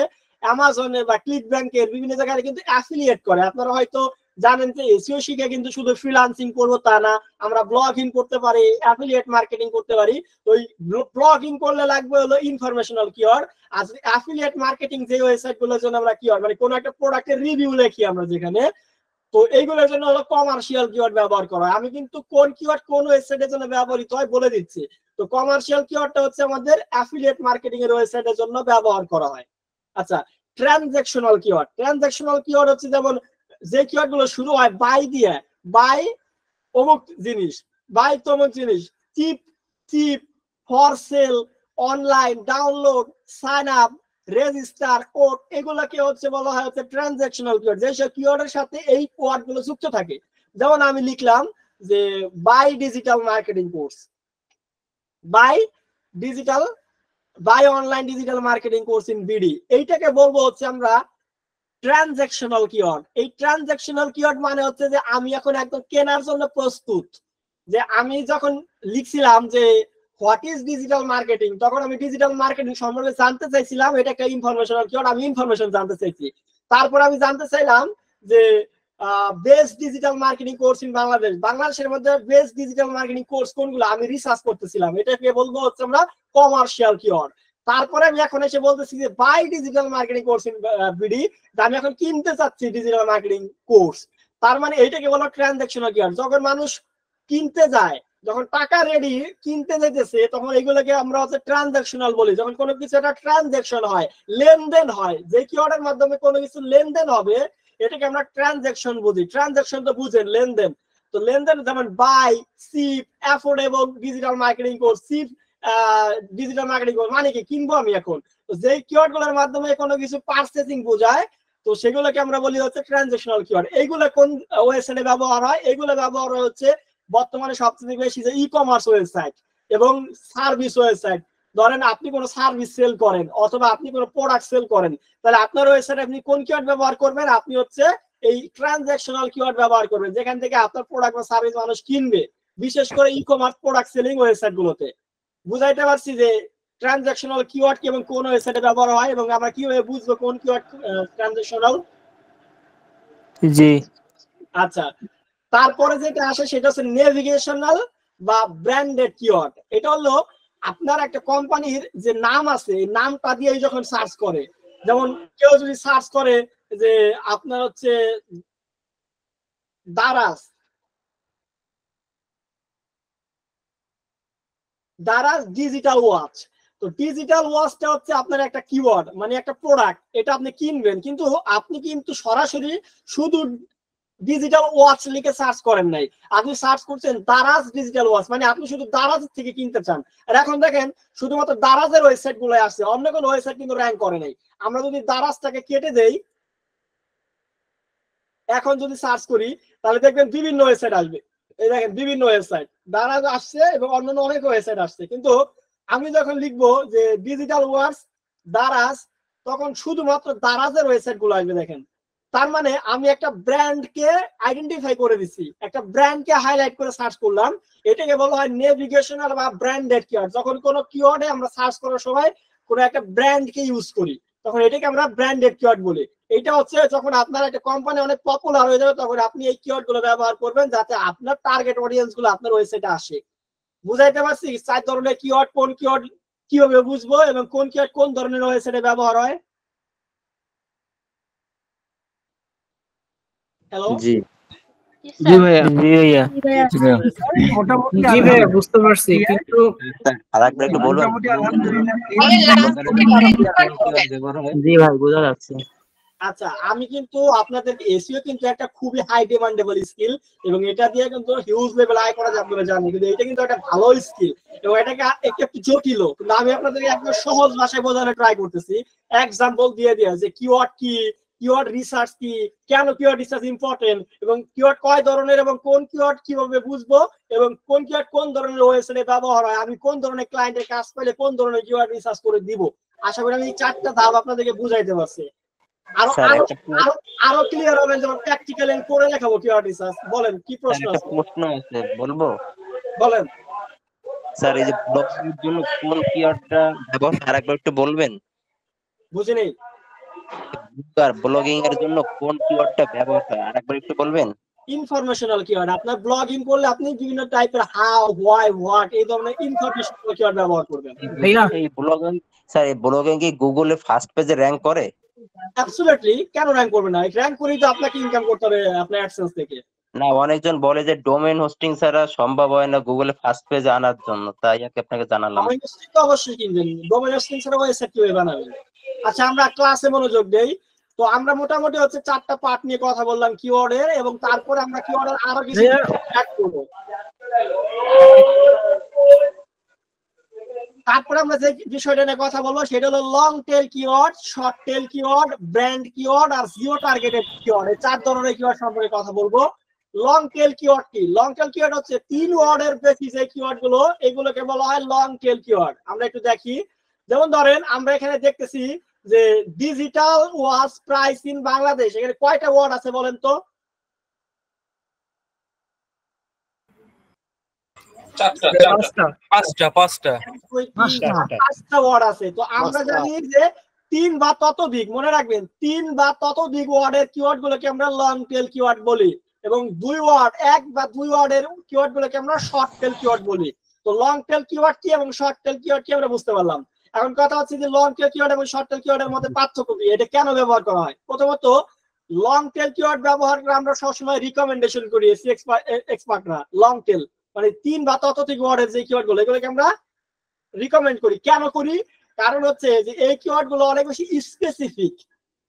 অ্যামাজনের বা ক্লিক ব্যাংকের বিভিন্ন জায়গায় কিন্তু অ্যাফিলিয়েট করে। আপনারা হয়তো জানেন যে এসইও শিখে কিন্তু শুধু ফ্রিল্যান্সিং করবো তা না, আমরা ব্লগিং করতে পারি, অ্যাফিলিয়েট মার্কেটিং করতে পারি। তো ওই ব্লগিং করলে লাগবে হলো ইনফরমেশনাল কিওয়ার্ড। আর অ্যাফিলিয়েট মার্কেটিং যে ওয়েবসাইট গুলোর জন্য আমরা কিওয়ার্ড মানে কোনো একটা প্রোডাক্টের রিভিউ লিখি আমরা যেখানে, তো এইগুলোর জন্য হলো কমার্শিয়াল কিওয়ার্ড ব্যবহার করা হয়। আমি কিন্তু কোন কিওয়ার্ড কোন ওয়েবসাইটের জন্য ব্যবহৃত হয় বলে দিচ্ছি। তো কমার্শিয়াল কিওয়ার্ডটা হচ্ছে আমাদের অ্যাফিলিয়েট মার্কেটিং এর ওয়েবসাইটের জন্য ব্যবহার করা হয়। আচ্ছা, ট্রানজ্যাকশনাল কিওয়ার্ড। ট্রানজ্যাকশনাল কিওয়ার্ড হচ্ছে যেমন যে কিওয়ার্ড গুলো শুরু হয় বাই দিয়ে, বাই অমুক জিনিস, বাই তমুক জিনিস, cheap, cheap, for sale, online, download, sign up, register, code, এগুলোকে হচ্ছে বলা হয় হচ্ছে ট্রানজ্যাকশনাল কিওয়ার্ড। যেসব কিওয়ার্ডের সাথে এই ওয়ার্ড গুলো যুক্ত থাকে, যেমন আমি লিখলাম যে buy digital marketing course, buy digital, buy online digital marketing course in BD, এইটাকে বলবো হচ্ছে আমরা ট্রানজ্যাকশনাল কিওয়ার্ড। এই ট্রানজ্যাকশনাল কিওয়ার্ড মানে হচ্ছে যে আমি এখন একদম কেনার জন্য প্রস্তুত। যে আমি যখন লিখছিলাম যে হোয়াট ইজ ডিজিটাল মার্কেটিং, তখন আমি ডিজিটাল মার্কেটিং সম্পর্কে জানতে চাইছিলাম, এটা একটা ইনফরমেশনাল কিওয়ার্ড, আমি ইনফরমেশন জানতে চাইছি। তারপর আমি জানতে চাইলাম যে best digital marketing course in Bangladesh, বাংলাদেশের মধ্যে বেস্ট ডিজিটাল মার্কেটিং কোর্স কোনগুলো আমি রিসার্চ করতেছিলাম, এটাকে বলবো হচ্ছে আমরা কমার্শিয়াল কিওয়ার্ড। তারপরে আমি এখন এসে বলতেছি যে buy digital marketing course in BD, আমি এখন কিনতে চাচ্ছি ডিজিটাল মার্কেটিং কোর্স, তার মানে এইটাকে বলো ট্রানজ্যাকশনাল কিওয়ার্ড। যখন মানুষ কিনতে যায়, যখন টাকা রেডি কিনতে যেতেছে, তখন এগুলোকে আমরা হচ্ছে ট্রানজ্যাকশনাল বলি। যখন কোনো কিছু একটা ট্রানজ্যাকশন হয়, লেনদেন হয়, যে কিওয়ার্ডের মাধ্যমে কোনো কিছু লেনদেন হবে, এটাকে আমরা ট্রানজ্যাকশন বুঝি। ট্রানজ্যাকশন তো বুঝেন, লেনদেন। তো লেনদেন যেমন buy, cheap, affordable, digital marketing course, cheap digital marketing course মানে কি কিনবো আমি এখন। তো যেই কিওয়ার্ড গুলোর মাধ্যমে কোনো কিছু পারচেসিং বোঝায় তো সেগুলোকে আমরা বলি হচ্ছে ট্রানজাকশনাল কিওয়ার্ড। এইগুলো কোন ওয়েবসাইটে ব্যবহার হয়? এগুলো ব্যবহার হচ্ছে বর্তমানে সবচেয়ে বেশি যে ই কমার্স ওয়েবসাইট এবং সার্ভিস ওয়েবসাইট। ধরেন আপনি কোনো সার্ভিস সেল করেন অথবা আপনি কোনো প্রোডাক্ট সেল করেন, তাহলে আপনার ওয়েবসাইটে আপনি কোন কিওয়ার্ড ব্যবহার করবেন? আপনি হচ্ছে এই ট্রানজাকশনাল কিওয়ার্ড ব্যবহার করবেন, যেখান থেকে আপনার প্রোডাক্ট বা সার্ভিস মানুষ কিনবে, বিশেষ করে e commerce product selling website গুলোতে। বুঝাইতে পারছি যে ট্রানজাকশনাল কিওয়ার্ড কি এবং কোন ওয়েবসাইটে ব্যবহার হয় এবং আমরা কিভাবে বুঝবো কোন কিওয়ার্ড ট্রানজাকশনাল? জি। আচ্ছা, তারপরে যেটা আসে সেটা হচ্ছে নেভিগেশনাল বা ব্র্যান্ডেড কিওয়ার্ড। এটা হলো আপনার একটা কোম্পানির যে নাম আছে এই নামটা দিয়ে যখন সার্চ করে, যেমন কেউ যদি সার্চ করে যে আপনার হচ্ছে দারাজ ডিজিটাল ওয়াচ, তো ডিজিটাল ওয়াচটা হচ্ছে আপনার একটা কিওয়ার্ড মানে একটা প্রোডাক্ট, এটা আপনি কিনবেন, কিন্তু আপনি কিন্তু সরাসরি শুধু ডিজিটাল ওয়াচ লিখে সার্চ করেন নাই, আপনি সার্চ করছেন দারাজ ডিজিটাল ওয়াচ, মানে আপনি শুধু দারাজ থেকে কিনতে চান। আর এখন দেখেন শুধুমাত্র দারাজের ওয়েবসাইট গুলো আসছে, অন্য কোনো ওয়েবসাইট কিন্তু র্যাঙ্ক করে নাই। আমরা যদি দারাজটাকে কেটে দেই, এখন যদি সার্চ করি তাহলে দেখবেন বিভিন্ন ওয়েবসাইট আসবে। এই দেখেন বিভিন্ন ওয়েবসাইট দারাজ আসছে এবং অন্যান্য অনেক ওয়েবসাইট আসছে, কিন্তু আমি যখন লিখবো যে ডিজিটাল ওয়াচ দারাজ, তখন শুধুমাত্র দারাজের ওয়েবসাইট গুলো আসবে। দেখেন তার মানে আমি একটা ব্র্যান্ডকে আইডেন্টিফাই করে দিচ্ছি, একটা ব্র্যান্ডকে হাইলাইট করে সার্চ করলাম, এটাকে বলা হয় নেভিগেশনাল বা ব্র্যান্ডেড কিওয়ার্ড। যখন কোনো কিওয়ার্ডে আমরা সার্চ করার সময় কোনো একটা ব্র্যান্ডকে ইউজ করি তখন এটাকে আমরা ব্র্যান্ডেড কিওয়ার্ড বলি। এটা হচ্ছে যখন আপনার একটা কোম্পানি অনেক পপুলার হয়ে যাবে তখন আপনি এই কিওয়ার্ড গুলো ব্যবহার করবেন যাতে আপনার টার্গেট অডিয়েন্স গুলো আপনার ওয়েবসাইটে আসে। বুঝাইতে পারছি 4 ধরনের কিওয়ার্ড, কোন কিওয়ার্ড কিভাবে বুঝবো এবং কোন কিওয়ার্ড কোন ধরনের ওয়েবসাইটে ব্যবহার হয়? হ্যালো জি জি ভাইয়া। জি ভাইয়া। মোটামুটি জি ভাইয়া বুঝতে পারছি, কিন্তু আরেকবার একটু বলুন। জি ভাই বোঝা যাচ্ছে। আচ্ছা, আমি কিন্তু আপনাদের এসইও কিন্তু একটা খুবই হাই ডিমান্ডেবল স্কিল এবং এটা দিয়ে কিন্তু হিউজ লেভেল আয় করা যাবে আপনারা জানেন, কিন্তু এটা কিন্তু একটা ভালো স্কিল এবং এটাকে একটু জটিল, কিন্তু আমি আপনাদেরকে একদম সহজ ভাষায় বোঝানোর ট্রাই করতেছি। এক্সাম্পল দিয়ে দিয়া যে কিওয়ার্ড কি, কিওয়ার্ড রিসার্চ কি, কেন কিওয়ার্ড রিসার্চ ইম্পর্টেন্ট এবং কিওয়ার্ড কয় ধরনের এবং কোন কিওয়ার্ড কিভাবে বুঝবো এবং কোন কিওয়ার্ড কোন ধরনের ওয়েবসাইটে ব্যবহার হয়, আমি কোন ধরনের ক্লায়েন্টের কাজ পেলে কোন ধরনের কিওয়ার্ড রিসার্চ করে দিব। আশা করি আমি এই 4টা ধাপ আপনাদেরকে বুঝাইতে পারছি। আরো ক্লিয়ার হবেন যখন প্র্যাকটিক্যাল করে দেখাবো কিওয়ার্ড রিসার্চ। বলেন কি প্রশ্ন আছে? প্রশ্ন আছে বলবো। বলেন স্যার, এই যে ব্লগিং এর জন্য কোন কিওয়ার্ডটা ব্যবহার আরেকবার একটু বলবেন? বুঝিনি। স্যার, ব্লগিং এর জন্য কোন কিওয়ার্ডটা ব্যবহার হয় আরেকবার একটু বলবেন? Informational keyword. আপনার ব্লগিং করলে আপনি বিভিন্ন টাইপের হাউ, হোয়াই, হোয়াট এই ধরনের ইনফরমেশনাল কিওয়ার্ড ব্যবহার করবেন। এই ব্লগিং, স্যার এই ব্লগিং কি গুগলে ফার্স্ট পেজে র‍্যাঙ্ক করে? অ্যাবসলিউটলি, কেন র‍্যাঙ্ক করবে না? র‍্যাঙ্ক করেই তো আপনাকে ইনকাম করতে হবে আপনার অ্যাডসেন্স থেকে। না, অনেকজন বলে যে ডোমেইন হোস্টিং ছাড়া সম্ভব হয় না গুগলে ফার্স্ট পেজে আনার জন্য, তাই আপনাকে জানালাম। ডোমেইন হোস্টিং তো অবশ্যই কিনবেন, ডোমেইন হোস্টিং ছাড়া ওয়েবসাইট কিভাবে বানাবেন? আচ্ছা, আমরা ক্লাসে মনোযোগ দেই। তো আমরা মোটামুটি হচ্ছে 4টা পার্ট নিয়ে কথা বললাম কিওয়ার্ডের, এবং তারপরে আমরা কিওয়ার্ডের আরো কিছু অ্যাড করব। তারপরে আমরা যে বিষয়টা নিয়ে কথা বলবো সেটা হলো long tail keyword, short tail keyword, brand keyword আর জিও টার্গেটেড কিওয়ার্ড। এই 4 ধরনের কিওয়ার্ড সম্পর্কে কথা বলবো। লং টেল কিওয়ার্ড কি? লং টেল কিওয়ার্ড হচ্ছে 3 ওয়ার্ডের বেশি যে কিওয়ার্ড গুলো, এগুলোকে বলা হয় লং টেল কিওয়ার্ড। আমরা একটু দেখি, যেমন ধরেন আমরা এখানে দেখতেছি যে digital watch price in Bangladesh, এখানে কয়টা ওয়ার্ড আছে বলেন তো? 5টা ওয়ার্ড আছে। তো আমরা জানি যে 3 বা ততোধিক, মনে রাখবেন 3 বা ততোধিক ওয়ার্ডের কিওয়ার্ড গুলোকে আমরা লং টেল কিওয়ার্ড বলি, এবং 2 ওয়ার্ড, 1 বা 2 ওয়ার্ডের কিওয়ার্ড গুলোকে আমরা শর্ট টেল কিওয়ার্ড বলি। তো লং টেল কিওয়ার্ড কি এবং শর্ট টেল কিওয়ার্ড কি আমরা বুঝতে পারলাম। এখন কথা হচ্ছে যে লং টেল কিওয়ার্ড এবং শর্ট টেল কিওয়ার্ডের মধ্যে পার্থক্য কি, এটা কেন ব্যবহার করা হয়? প্রথমত, লং টেল কিওয়ার্ড ব্যবহার করে আমরা সবসময় রিকমেন্ডেশন করি এক্সপার্টরা। লং টেল মানে 3 বা ততোধিক ওয়ার্ডের যে কিওয়ার্ড গুলো, এগুলোকে আমরা রিকমেন্ড করি। কেন করি? কারণ হচ্ছে যে এই কিওয়ার্ড গুলো অনেক বেশি স্পেসিফিক,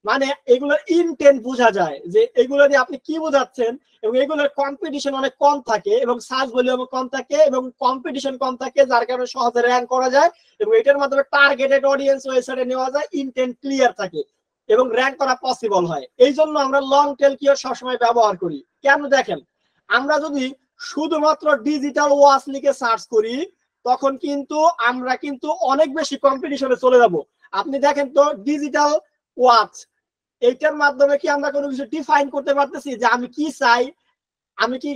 মানে এগুলোর ইনটেন্ট বোঝা যায় যে এগুলো দিয়ে আপনি কি বোঝাচ্ছেন, এবং এগুলোর কম্পিটিশন অনেক কম থাকে এবং সার্চ ভলিউম কম থাকে এবং কম্পিটিশন কম থাকে, যার কারণে সহজে র্যাঙ্ক করা যায় এবং এটার মাধ্যমে টার্গেটেড অডিয়েন্স ওয়েবসাইটে নেওয়া যায়, ইনটেন্ট ক্লিয়ার থাকে এবং র্যাঙ্ক করা পসিবল হয়। এই জন্য আমরা লং টেল কিওয়ার্ড সবসময় ব্যবহার করি। কেন দেখেন, আমরা যদি শুধুমাত্র ডিজিটাল ওয়াচ লিখে সার্চ করি তখন কিন্তু আমরা কিন্তু অনেক বেশি কম্পিটিশনে চলে যাব। আপনি দেখেন তো ডিজিটাল ওয়াচ এইটার মাধ্যমে কি আমরা কোনো কিছু ডিফাইন করতে পারতেছি যে আমি কি চাই, আমি কি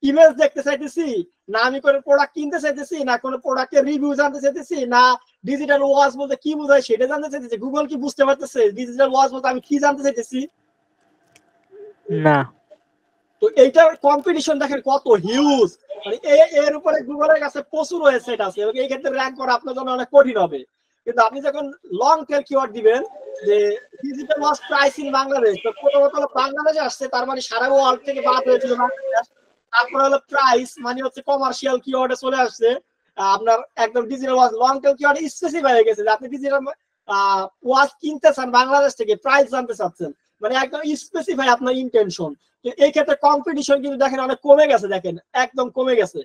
ইমেজ দেখতে চাইতেছি, না আমি কোনো প্রোডাক্ট কিনতে চাইতেছি, না কোনো প্রোডাক্টের রিভিউ জানতে চাইতেছি, না ডিজিটাল ওয়াচ বলতে কি বোঝায় সেটা জানতে চাইতেছি? গুগল কি বুঝতে পারতেছে ডিজিটাল ওয়াচ বলতে আমি কি জানতে চাইতেছি? না। তো এইটার কম্পিটিশন দেখেন কত হিউজ, মানে এর উপরে গুগলের কাছে প্রচুর ওয়েবসাইট আছে এবং এই ক্ষেত্রে র্যাঙ্ক করা আপনার জন্য অনেক কঠিন হবে। কিন্তু আপনি যখন লং টেল কিওয়ার্ড দিবেন যে digital watch price in Bangladesh, তো প্রথমত বাংলাদেশে আসছে, তার মানে সারা ওয়ার্ল্ড থেকে বাদ হয়েছিল বাংলাদেশ। তারপরে হলো প্রাইস, মানে হচ্ছে কমার্শিয়াল কিওয়ার্ডে চলে আসছে। আপনার একদম digital watch long tail keyword specify হয়ে গেছে যে আপনি ডিজিটাল ওয়াচ কিনতে চান বাংলাদেশ থেকে, প্রাইস জানতে চাচ্ছেন, মানে একদম স্পেসিফাই আপনার ইন্টেনশন। এই ক্ষেত্রে কম্পিটিশন কিন্তু দেখেন অনেক কমে গেছে, দেখেন একদম কমে গেছে।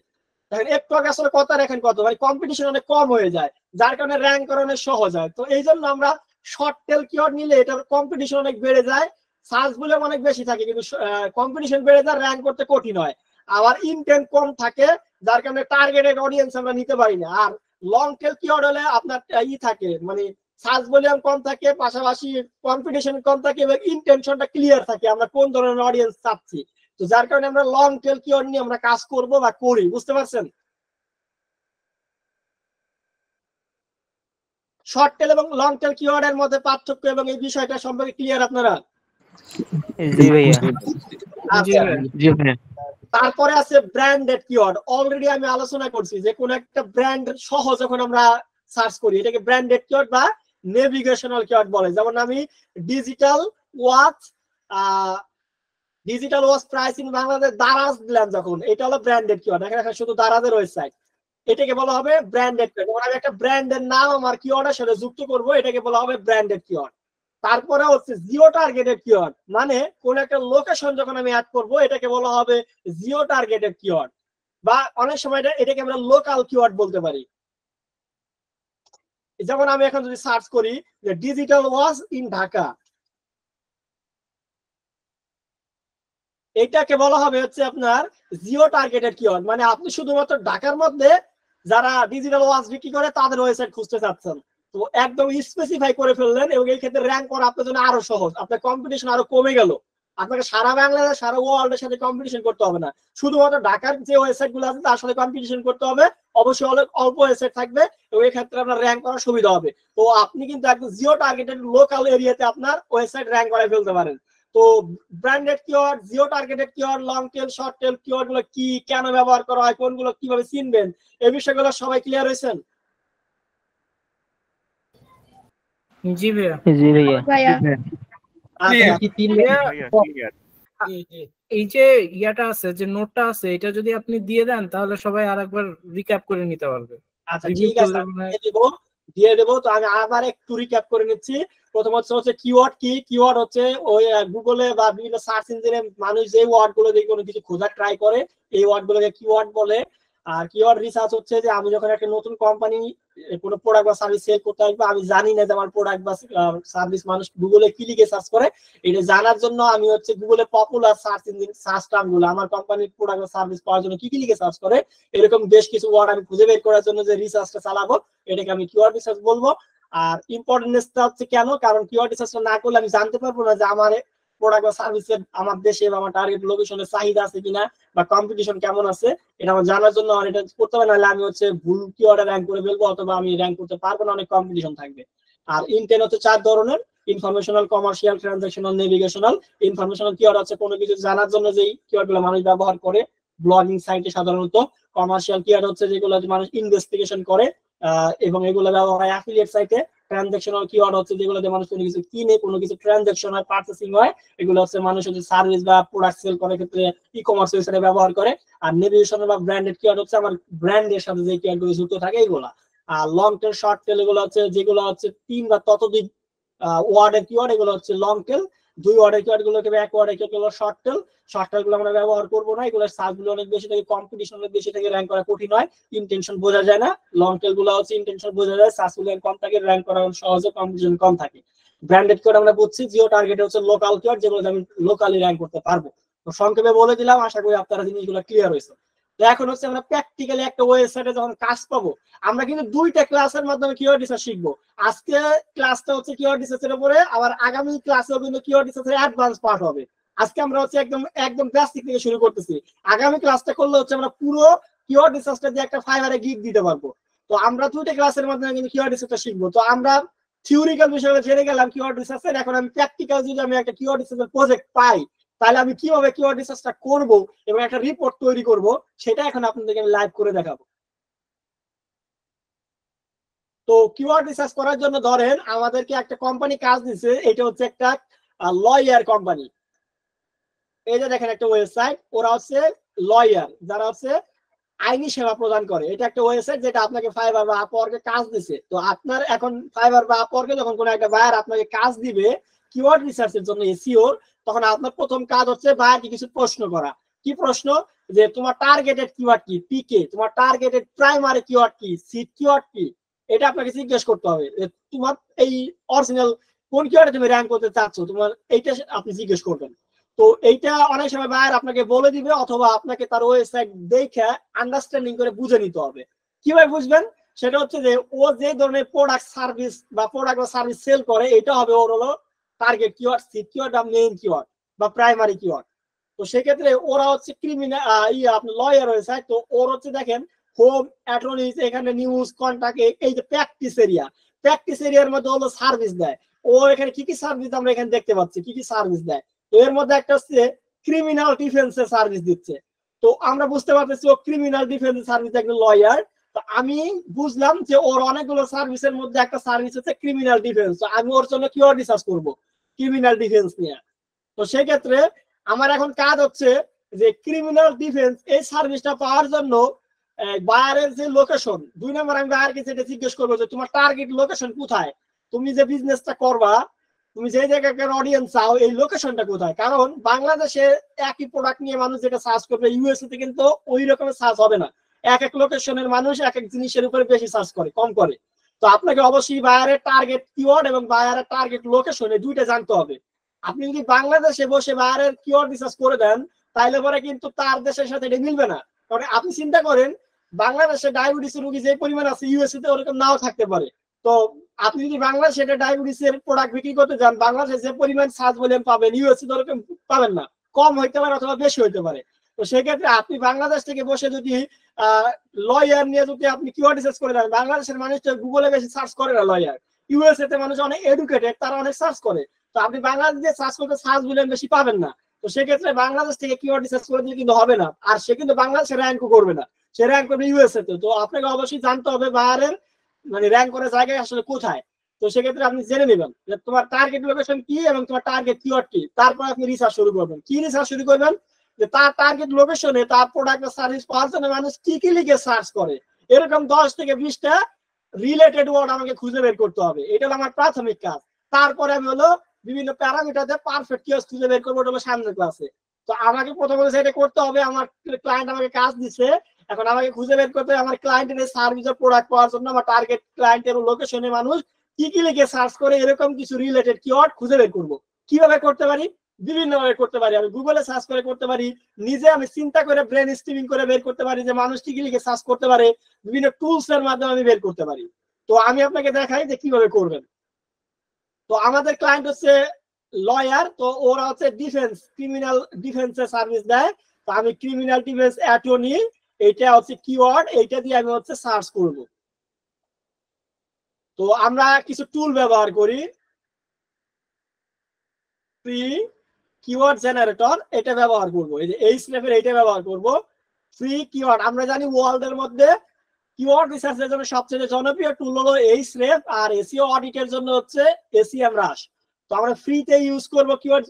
দেখেন একটু আগে আসলে কথা দেখেন কত, মানে কম্পিটিশন অনেক কম হয়ে যায়, যার কারণে র্যাঙ্ক করা অনেক সহজ হয়। তো এই জন্য আমরা শর্ট টেল কিওয়ার্ড নিলে এটার কম্পিটিশন অনেক বেড়ে যায়, সার্চ ভলিউম অনেক বেশি থাকে, কিন্তু কম্পিটিশন বেড়ে যায়, র্যাঙ্ক করতে কঠিন হয়। আবার ইনটেন্ট কম থাকে, যার কারণে টার্গেটেড অডিয়েন্স আমরা নিতে পারি না। আর লং টেল কিওয়ার্ড হলে আপনার থাকে, মানে সার্চ ভলিউম কম থাকে, পাশাপাশি কম্পিটিশন কম থাকে এবং ইন্টেনশনটা ক্লিয়ার থাকে আমরা কোন ধরনের অডিয়েন্স চাচ্ছি। তো যার কারণে আমরা লং টেল কিওয়ার্ড নিয়ে আমরা কাজ করব বা করি, বুঝতে পারছেন? শর্ট টেল এবং লং টেল কিওয়ার্ডের মধ্যে পার্থক্য এবং এই বিষয়টা সম্পর্কে ক্লিয়ার আপনারা? জি ভাইয়া। আচ্ছা, জি ভাইয়া। তারপরে আছে ব্র্যান্ডেড কিওয়ার্ড। অলরেডি আমি আলোচনা করছি যে কোন একটা ব্র্যান্ড সহ যখন আমরা সার্চ করি এটাকে ব্র্যান্ডেড কিওয়ার্ড বা নেভিগেশনাল কিওয়ার্ড বলে। যেমন আমি digital watch price in Bangladesh Daraz দিলাম, যখন এটা হলো ব্র্যান্ডেড কিওয়ার্ড। এখানে শুধু দারাজের ওয়েবসাইট, এটাকে বলা হবে ব্র্যান্ডেড কিওয়ার্ড। যখন আমি একটা ব্র্যান্ডের নাম আমার কিওয়ার্ডের সাথে যুক্ত করব এটাকে বলা হবে ব্র্যান্ডেড কিওয়ার্ড। তারপরে হচ্ছে জিও টার্গেটেড কিওয়ার্ড, মানে কোন একটা লোকেশন যখন আমি অ্যাড করব এটাকে বলা হবে জিও টার্গেটেড কিওয়ার্ড, বা অনেক সময় এটাকে আমরা লোকাল কিওয়ার্ড বলতে পারি। যেমন আমি এখন যদি সার্চ করি যে ডিজিটাল ওয়াচ ইন ঢাকা, এটাকে বলা হবে হচ্ছে আপনার জিও টার্গেটেড কিওয়ার্ড, মানে আপনি শুধুমাত্র ঢাকার মধ্যে যারা ডিজিটাল ওয়াচ বিক্রি করে তাদের ওয়েবসাইট খুঁজতে চাচ্ছেন, তো একদম স্পেসিফাই করে ফেললেন এবং এই ক্ষেত্রে র্যাঙ্ক করা আপনার জন্য আরো সহজ। আপনার কম্পিটিশন আরো কমে গেল, আপনাকে সারা বাংলাদেশ সারা ওয়ার্ল্ডের সাথে কম্পিটিশন করতে হবে না, শুধুমাত্র ঢাকার যে ওয়েবসাইট গুলো আছে তার সাথে কম্পিটিশন করতে হবে। অবশ্যই অল্প ওয়েবসাইট থাকবে এবং এই ক্ষেত্রে আপনার র্যাঙ্ক করার সুবিধা হবে। তো আপনি কিন্তু একদম জিও টার্গেটেড লোকাল এরিয়াতে আপনার ওয়েবসাইট র্যাঙ্ক করে ফেলতে পারেন। তো branded keyword, Jio targeted keyword, long tail, short tail keyword গুলো কি, কেন ব্যবহার করা হয়, কোনগুলো কিভাবে চিনবেন, এই বিষয়গুলো সবাই ক্লিয়ার হয়েছেন? জি ভাইয়া। জি ভাইয়া। এই যে ইয়াটা আছে, যে নোটটা আছে, এটা যদি আপনি দিয়ে দেন তাহলে সবাই আরেকবার রিক্যাপ করে নিতে পারবে। আচ্ছা ঠিক আছে, দিয়ে দেবো। তো আমি আবার একটু রিক্যাপ করে নিচ্ছি। প্রথম হচ্ছে কিওয়ার্ড কি। কিওয়ার্ড হচ্ছে ওই গুগলে বা বিভিন্ন সার্চ ইঞ্জিনে মানুষ যে ওয়ার্ড গুলো দিয়ে কোনো কিছু খোঁজা ট্রাই করে এই ওয়ার্ড গুলোকে কিওয়ার্ড বলে। আর কিওয়ার্ড রিসার্চ হচ্ছে যে আমি যখন একটা নতুন কোম্পানি কোনো প্রোডাক্ট বা সার্ভিস সেল করতে আসবো, আমি জানি না যে আমার প্রোডাক্ট বা সার্ভিস মানুষ গুগলে কি লিখে সার্চ করে, এটা জানার জন্য আমি হচ্ছে গুগলে popular search engine search term গুলো আমার কোম্পানির প্রোডাক্ট বা সার্ভিস পাওয়ার জন্য কি কি লিখে সার্চ করে এরকম বেশ কিছু ওয়ার্ড আমি খুঁজে বের করার জন্য যে রিসার্চটা চালাবো এটাকে আমি কিওয়ার্ড রিসার্চ বলবো। আর ইম্পর্টেন্সটা হচ্ছে কেন, কারণ কিওয়ার্ড রিসার্চটা না করলে আমি জানতে পারবো না যে আমার প্রোডাক্ট বা সার্ভিসের আমার দেশে বা আমার টার্গেট লোকেশনে চাহিদা আছে কিনা বা কম্পিটিশন কেমন আছে, এটা আমার জানার জন্য আমার এটা করতে হবে, নাহলে আমি হচ্ছে ভুল কিওয়ার্ডে র্যাঙ্ক করে ফেলবো অথবা আমি র্যাঙ্ক করতে পারবো না, অনেক কম্পিটিশন থাকবে। আর ইনটেন্ট হচ্ছে 4 ধরনের: informational, commercial, transactional, navigational. Informational keyword হচ্ছে কোনো কিছু জানার জন্য যেই কিওয়ার্ডগুলো মানুষ ব্যবহার করে ব্লগিং সাইটে সাধারণত। কমার্শিয়াল কিওয়ার্ড হচ্ছে যেগুলো মানুষ ইনভেস্টিগেশন করে এবং এগুলো ব্যবহার হয় অ্যাফিলিয়েট সাইটে। ট্রানজাকশনাল কিওয়ার্ড হচ্ছে যেগুলোতে মানুষ কোনো কিছু কিনে, কোনো কিছু ট্রানজাকশন হয়, পারচেসিং হয়, এগুলো হচ্ছে মানুষ হচ্ছে সার্ভিস বা প্রোডাক্ট সেল করার ক্ষেত্রে ই কমার্স ওয়েবসাইটে ব্যবহার করে। আর নেভিগেশনাল বা ব্র্যান্ডেড কিওয়ার্ড হচ্ছে আমার ব্র্যান্ডের সাথে যে কিওয়ার্ডগুলো যুক্ত থাকে এইগুলা। আর লং টেল, শর্ট টেল এগুলো হচ্ছে যেগুলো হচ্ছে 3 বা ততোধিক ওয়ার্ডের কিওয়ার্ড এগুলো হচ্ছে লং টেল, 2 ওয়ার্ডের কিওয়ার্ড গুলোকে ব্যাক ওয়ার্ডের কিওয়ার্ড গুলো শর্ট টেল। শর্ট টেল গুলো আমরা ব্যবহার করবো না, এগুলোর সার্চ গুলো অনেক বেশি থাকে, কম্পিটিশন অনেক বেশি থাকে, র্যাঙ্ক করা কঠিন হয়, ইন্টেনশন বোঝা যায় না। লং টেল গুলো হচ্ছে ইন্টেনশন বোঝা যায়, সার্চ গুলো কম থাকে, র্যাঙ্ক করা সহজে, কম্পিটিশন কম থাকে। ব্র্যান্ডেড কিওয়ার্ড আমরা বুঝছি, জিও টার্গেট হচ্ছে লোকাল কিওয়ার্ড, যেগুলো আমি লোকালি র্যাঙ্ক করতে পারবো। তো সংক্ষেপে বলে দিলাম, আশা করি আপনারা জিনিসগুলো ক্লিয়ার হয়েছে। তো এখন হচ্ছে আমরা প্র্যাকটিক্যালি একটা ওয়েবসাইটে যখন কাজ পাবো, আমরা কিন্তু 2টা ক্লাসের মাধ্যমে কিওয়ার্ড রিসার্চ শিখবো। আজকে ক্লাসটা হচ্ছে কিওয়ার্ড রিসার্চের উপরে, আবার আগামী ক্লাসেও কিন্তু কিওয়ার্ড রিসার্চের অ্যাডভান্স পার্ট হবে। আজকে আমরা হচ্ছে একদম বেসিক থেকে শুরু করতেছি, আগামী ক্লাসটা করলে হচ্ছে আমরা পুরো কিওয়ার্ড রিসার্চটা দিয়ে একটা ফাইবারে গিগ দিতে পারবো। তো আমরা 2টা ক্লাসের মাধ্যমে কিন্তু কিওয়ার্ড রিসার্চটা শিখবো। তো আমরা থিওরিক্যাল বিষয়টা জেনে গেলাম কিওয়ার্ড রিসার্চের, এখন আমি প্র্যাকটিক্যাল যদি আমি একটা কিওয়ার্ড রিসার্চের প্রজেক্ট পাই, তাহলে আমি কিভাবে কিওয়ার্ড রিসার্চটা করব এবং একটা রিপোর্ট তৈরি করব, সেটা এখন আপনাদেরকে আমি লাইভ করে দেখাবো। তো কিওয়ার্ড রিসার্চ করার জন্য ধরেন আমাদেরকে একটা কোম্পানি কাজ দিচ্ছে, এটা হচ্ছে একটা লয়ার কোম্পানি। এই যে দেখেন একটা ওয়েবসাইট, ওরা হচ্ছে লয়ার, যারা হচ্ছে আইনি সেবা প্রদান করে। এটা একটা ওয়েবসাইট যেটা আপনাকে ফাইবার বা আপওয়ার্কে কাজ দিছে। তো আপনার এখন ফাইবার বা আপওয়ার্কে যখন কোনো একটা বায়ার আপনাকে কাজ দিবে কিওয়ার্ড রিসার্চের জন্য এসইওর, তখন আপনার প্রথম কাজ হচ্ছে বায়ারকে কিছু প্রশ্ন করা। কি প্রশ্ন? যে তোমার টার্গেটেড কিওয়ার্ড কি, পিকে, তোমার টার্গেটেড প্রাইমারি কিওয়ার্ড কি, সিট কিওয়ার্ড কি, এটা আপনাকে জিজ্ঞেস করতে হবে। তোমার এই অরিজিনাল কোন কিওয়ার্ডে তুমি র্যাঙ্ক করতে চাচ্ছ, তোমার এইটা আপনি জিজ্ঞেস করবেন। তো এইটা অনেক সময় বায়ার আপনাকে বলে দিবে, অথবা আপনাকে তার ওয়েবসাইট দেখে আন্ডারস্ট্যান্ডিং করে বুঝে নিতে হবে। কিভাবে বুঝবেন? সেটা হচ্ছে যে ও যে ধরনের প্রোডাক্ট সার্ভিস বা প্রোডাক্ট বা সার্ভিস সেল করে, এটা হবে ওর হলো টার্গেট কিওয়ার্ড, সিট কিওয়ার্ড বা মেইন কিওয়ার্ড বা প্রাইমারি কিওয়ার্ড। তো সেক্ষেত্রে ওরা হচ্ছে ক্রিমিনাল আপনার লয়ার ওয়েবসাইট। তো ওর হচ্ছে দেখেন হোম, অ্যাটর্নিজ, এখানে নিউজ, কন্টাক্ট, এই যে প্র্যাকটিস এরিয়া, প্র্যাকটিস এরিয়ার মধ্যে হলো সার্ভিস দেয়। ও এখানে কি কি সার্ভিস আমরা এখানে দেখতে পাচ্ছি, কি কি সার্ভিস দেয়। তো এর মধ্যে একটা হচ্ছে ক্রিমিনাল ডিফেন্সের সার্ভিস দিচ্ছে। তো আমরা বুঝতে পারতেছি ও ক্রিমিনাল ডিফেন্সের সার্ভিস একজন লয়ার। তো আমি বুঝলাম যে ওর অনেকগুলো সার্ভিসের মধ্যে একটা সার্ভিস হচ্ছে ক্রিমিনাল ডিফেন্স। তো আমি ওর জন্য কিওয়ার্ড রিসার্চ করব ক্রিমিনাল ডিফেন্স নিয়ে। তো সেক্ষেত্রে আমার এখন কাজ হচ্ছে যে ক্রিমিনাল ডিফেন্স এই সার্ভিসটা পাওয়ার জন্য বায়ারের যে লোকেশন, 2 নম্বর আমি বায়ারকে যেটা জিজ্ঞেস করবো যে তোমার টার্গেট লোকেশন কোথায়, তুমি যে বিজনেসটা করবা, তুমি যে জায়গাকার অডিয়েন্স চাও, এই লোকেশনটা কোথায়। কারণ বাংলাদেশে একই প্রোডাক্ট নিয়ে মানুষ যেটা সার্চ করবে, ইউএসএ তে কিন্তু ওই রকমের সার্চ হবে না। এক এক লোকেশনের মানুষ এক এক জিনিসের উপরে বেশি সার্চ করে, কম করে। তো আপনাকে অবশ্যই বায়ারের টার্গেট কিওয়ার্ড এবং বায়ারের টার্গেট লোকেশন এই দুইটা জানতে হবে। আপনি যদি বাংলাদেশে বসে বায়ারের কিওয়ার্ড রিসার্চ করে দেন, তাহলে পরে কিন্তু তার দেশের সাথে এটা মিলবে না। কারণ আপনি চিন্তা করেন বাংলাদেশে ডায়াবেটিস রোগী যে পরিমাণ আছে, ইউএসএ তে ওরকম নাও থাকতে পারে। তো আপনি যদি বাংলাদেশে এটা ডায়াবেটিসের প্রোডাক্ট বিক্রি করতে যান, বাংলাদেশে যে পরিমাণ সার্চ ভলিউম পাবেন, ইউএসএ তে ওরকম পাবেন না, কম হইতে পারে অথবা বেশি হইতে পারে। তো সেক্ষেত্রে আপনি বাংলাদেশ থেকে বসে যদি লয়ার নিয়ে যদি আপনি কিওয়ার্ড রিসার্চ করে দেন, বাংলাদেশের মানুষ তো গুগলে বেশি সার্চ করে না লয়ার, ইউএসএ তে মানুষ অনেক এডুকেটেড, তারা অনেক সার্চ করে। তো আপনি বাংলাদেশে সার্চ করতে সার্চ ভলিউম বেশি পাবেন না। তো সেক্ষেত্রে বাংলাদেশ থেকে কিওয়ার্ড রিসার্চ করে দিলে কিন্তু হবে না, আর সে কিন্তু বাংলাদেশে র্যাঙ্কও করবে না, সে র্যাঙ্ক করবে ইউএসএ তে। তো আপনাকে অবশ্যই জানতে হবে বায়ারের মানে র্যাঙ্ক করার জায়গায় আসলে কোথায়। তো সেক্ষেত্রে আপনি জেনে নেবেন যে তোমার টার্গেট লোকেশন কি এবং তোমার টার্গেট কিওয়ার্ড কি, তারপর আপনি রিসার্চ শুরু করবেন। কি রিসার্চ শুরু করবেন? যে তার টার্গেট লোকেশনে তার প্রোডাক্ট বা সার্ভিস পাওয়ার জন্য মানুষ কি কি লিখে সার্চ করে, এরকম 10 থেকে 20টা রিলেটেড ওয়ার্ড আমাকে খুঁজে বের করতে হবে। এটা হলো আমার প্রাথমিক কাজ। তারপরে আমি হলো বিভিন্ন প্যারামিটারে পারফেক্ট কিওয়ার্ড খুঁজে বের করবো, ওটা হলো সামনের ক্লাসে। তো আমাকে প্রথমে সেটা করতে হবে, আমার ক্লায়েন্ট আমাকে কাজ দিচ্ছে, এখন আমাকে খুঁজে বের করতে হবে আমার ক্লায়েন্টের সার্ভিস ও প্রোডাক্ট পাওয়ার জন্য আমার টার্গেট ক্লায়েন্টের লোকেশনে মানুষ কি কি লিখে সার্চ করে, এরকম কিছু রিলেটেড কিওয়ার্ড খুঁজে বের করবো। কিভাবে করতে পারি? বিভিন্ন ভাবে করতে পারি। আমি গুগলে সার্চ করে করতে পারি, নিজে আমি চিন্তা করে ব্রেন স্ট্রিমিং করে বের করতে পারি যে মানুষ কি কি লিখে সার্চ করতে পারে, বিভিন্ন টুলস এর মাধ্যমে আমি বের করতে পারি। তো আমি আপনাকে দেখাই যে কিভাবে করবেন। তো আমাদের ক্লায়েন্ট হচ্ছে লয়ার, তো ওরা হচ্ছে ডিফেন্স, ক্রিমিনাল ডিফেন্সের সার্ভিস দেয়। তো আমি ক্রিমিনাল ডিফেন্স অ্যাটর্নি, এইটা হচ্ছে কিওয়ার্ড, এইটা দিয়ে আমি হচ্ছে সার্চ করব। তো আমরা কিছু টুল ব্যবহার করি, ফ্রি কিওয়ার্ড জেনারেটর, এটা ব্যবহার করব। এই যে এইচএফের এইটা ব্যবহার করব, ফ্রি কিওয়ার্ড। আমরা জানি ওয়ার্ল্ডের মধ্যে কিওয়ার্ড রিসার্চের জন্য সবচেয়ে জনপ্রিয় টুল হলো এইচরেফ, আর এসইও অডিটের জন্য হচ্ছে এসইএমরাশ। তো আমরা ফ্রিতে ইউজ করব কিওয়ার্ড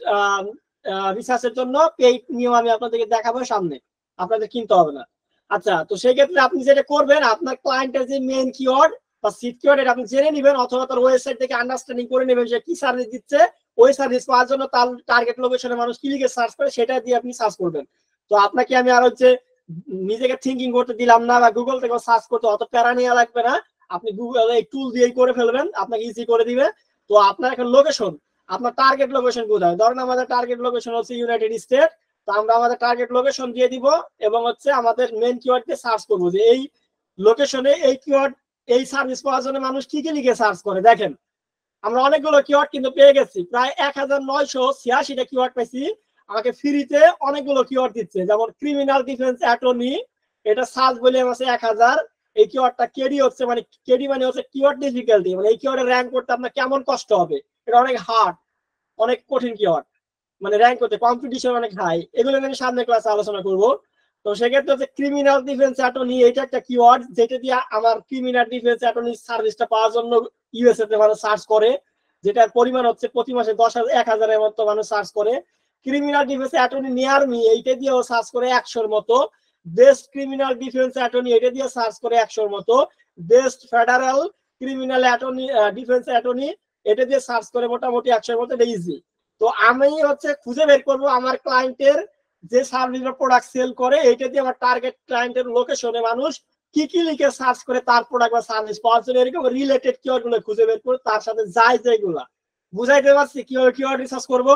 রিসার্চের জন্য, পেইড নিয়ম আমি আপনাদেরকে দেখাবো সামনে, আপনাদের কিনতে হবে না। আচ্ছা, তো সেই ক্ষেত্রে আপনি যেটা করবেন, আপনার ক্লায়েন্টের যে মেইন কিওয়ার্ড বা সিট কিওয়ার্ড এটা আপনি জেনে নেবেন অথবা তার ওয়েবসাইট থেকে আন্ডারস্ট্যান্ডিং করে নেবেন যে কি সার্ভিস দিচ্ছে, ওই সার্ভিস পাওয়ার জন্য তার টার্গেট লোকেশনে মানুষ কি লিখে সার্চ করে সেটা দিয়ে আপনি সার্চ করবেন। তো আপনাকে আমি আর হচ্ছে নিজেকে থিঙ্কিং করতে দিলাম না বা গুগল থেকে সার্চ করতে অত প্যারা নেওয়া লাগবে না, আপনি গুগল এই টুল দিয়েই করে ফেলবেন, আপনাকে ইজি করে দিবে। তো আপনার এখন লোকেশন, আপনার টার্গেট লোকেশন কোথায়, ধরেন আমাদের টার্গেট লোকেশন হচ্ছে ইউনাইটেড স্টেট, তো আমরা আমাদের টার্গেট লোকেশন দিয়ে দিব এবং হচ্ছে আমাদের মেন কিওয়ার্ড দিয়ে সার্চ করবো যে এই লোকেশনে এই কিওয়ার্ড এই সার্ভিস পাওয়ার জন্য মানুষ কি কি লিখে সার্চ করে। দেখেন আমরা অনেকগুলো কিওয়ার্ড কিন্তু পেয়ে গেছি, প্রায় 1986টা কিওয়ার্ড পাইছি। আমাকে ফ্রিতে অনেকগুলো কিওয়ার্ড দিচ্ছে, যেমন ক্রিমিনাল ডিফেন্স অ্যাটর্নি, এটা সার্চ ভলিউম আছে 1000। এই কিওয়ার্ডটা কেডি হচ্ছে মানে কেডি মানে হচ্ছে কিওয়ার্ড ডিফিকাল্টি, মানে এই কিওয়ার্ডে র্যাঙ্ক করতে আপনার কেমন কষ্ট হবে, এটা অনেক হার্ড, অনেক কঠিন কিওয়ার্ড, মানে র্যাঙ্ক করতে কম্পিটিশন অনেক হাই। এগুলো আমি সামনে ক্লাসে আলোচনা করব। তো সেক্ষেত্রে হচ্ছে ক্রিমিনাল ডিফেন্স অ্যাটর্নি, এটা একটা কিওয়ার্ড যেটা দিয়ে আমার ক্রিমিনাল ডিফেন্স অ্যাটর্নি সার্ভিসটা পাওয়ার জন্য ইউএসএ তে মানুষ সার্চ করে, যেটার পরিমাণ হচ্ছে প্রতি মাসে 10,000-1000-এর মতো মানুষ সার্চ করে। Criminal defence attorney near me, এইটা দিয়েও সার্চ করে 100-এর মতো। বেস্ট ক্রিমিনাল ডিফেন্স অ্যাটর্নি, এটা দিয়ে সার্চ করে 100-এর মতো। Best federal criminal attorney defence attorney, এটা দিয়ে সার্চ করে মোটামুটি 100-এর মতো। এটা ইজি। তো আমি হচ্ছে খুঁজে বের করবো আমার ক্লায়েন্টের যে সার্ভিস বা প্রোডাক্ট সেল করে, এইটা দিয়ে আমার টার্গেট ক্লায়েন্টের লোকেশনে মানুষ কি কি লিখে সার্চ করে তার প্রোডাক্ট বা সার্ভিস পাওয়ার জন্য, এরকম রিলেটেড কিওয়ার্ড গুলো খুঁজে বের করে তার সাথে যায় যেগুলা। বুঝাইতে পারছি কিভাবে কিওয়ার্ড রিসার্চ করবো?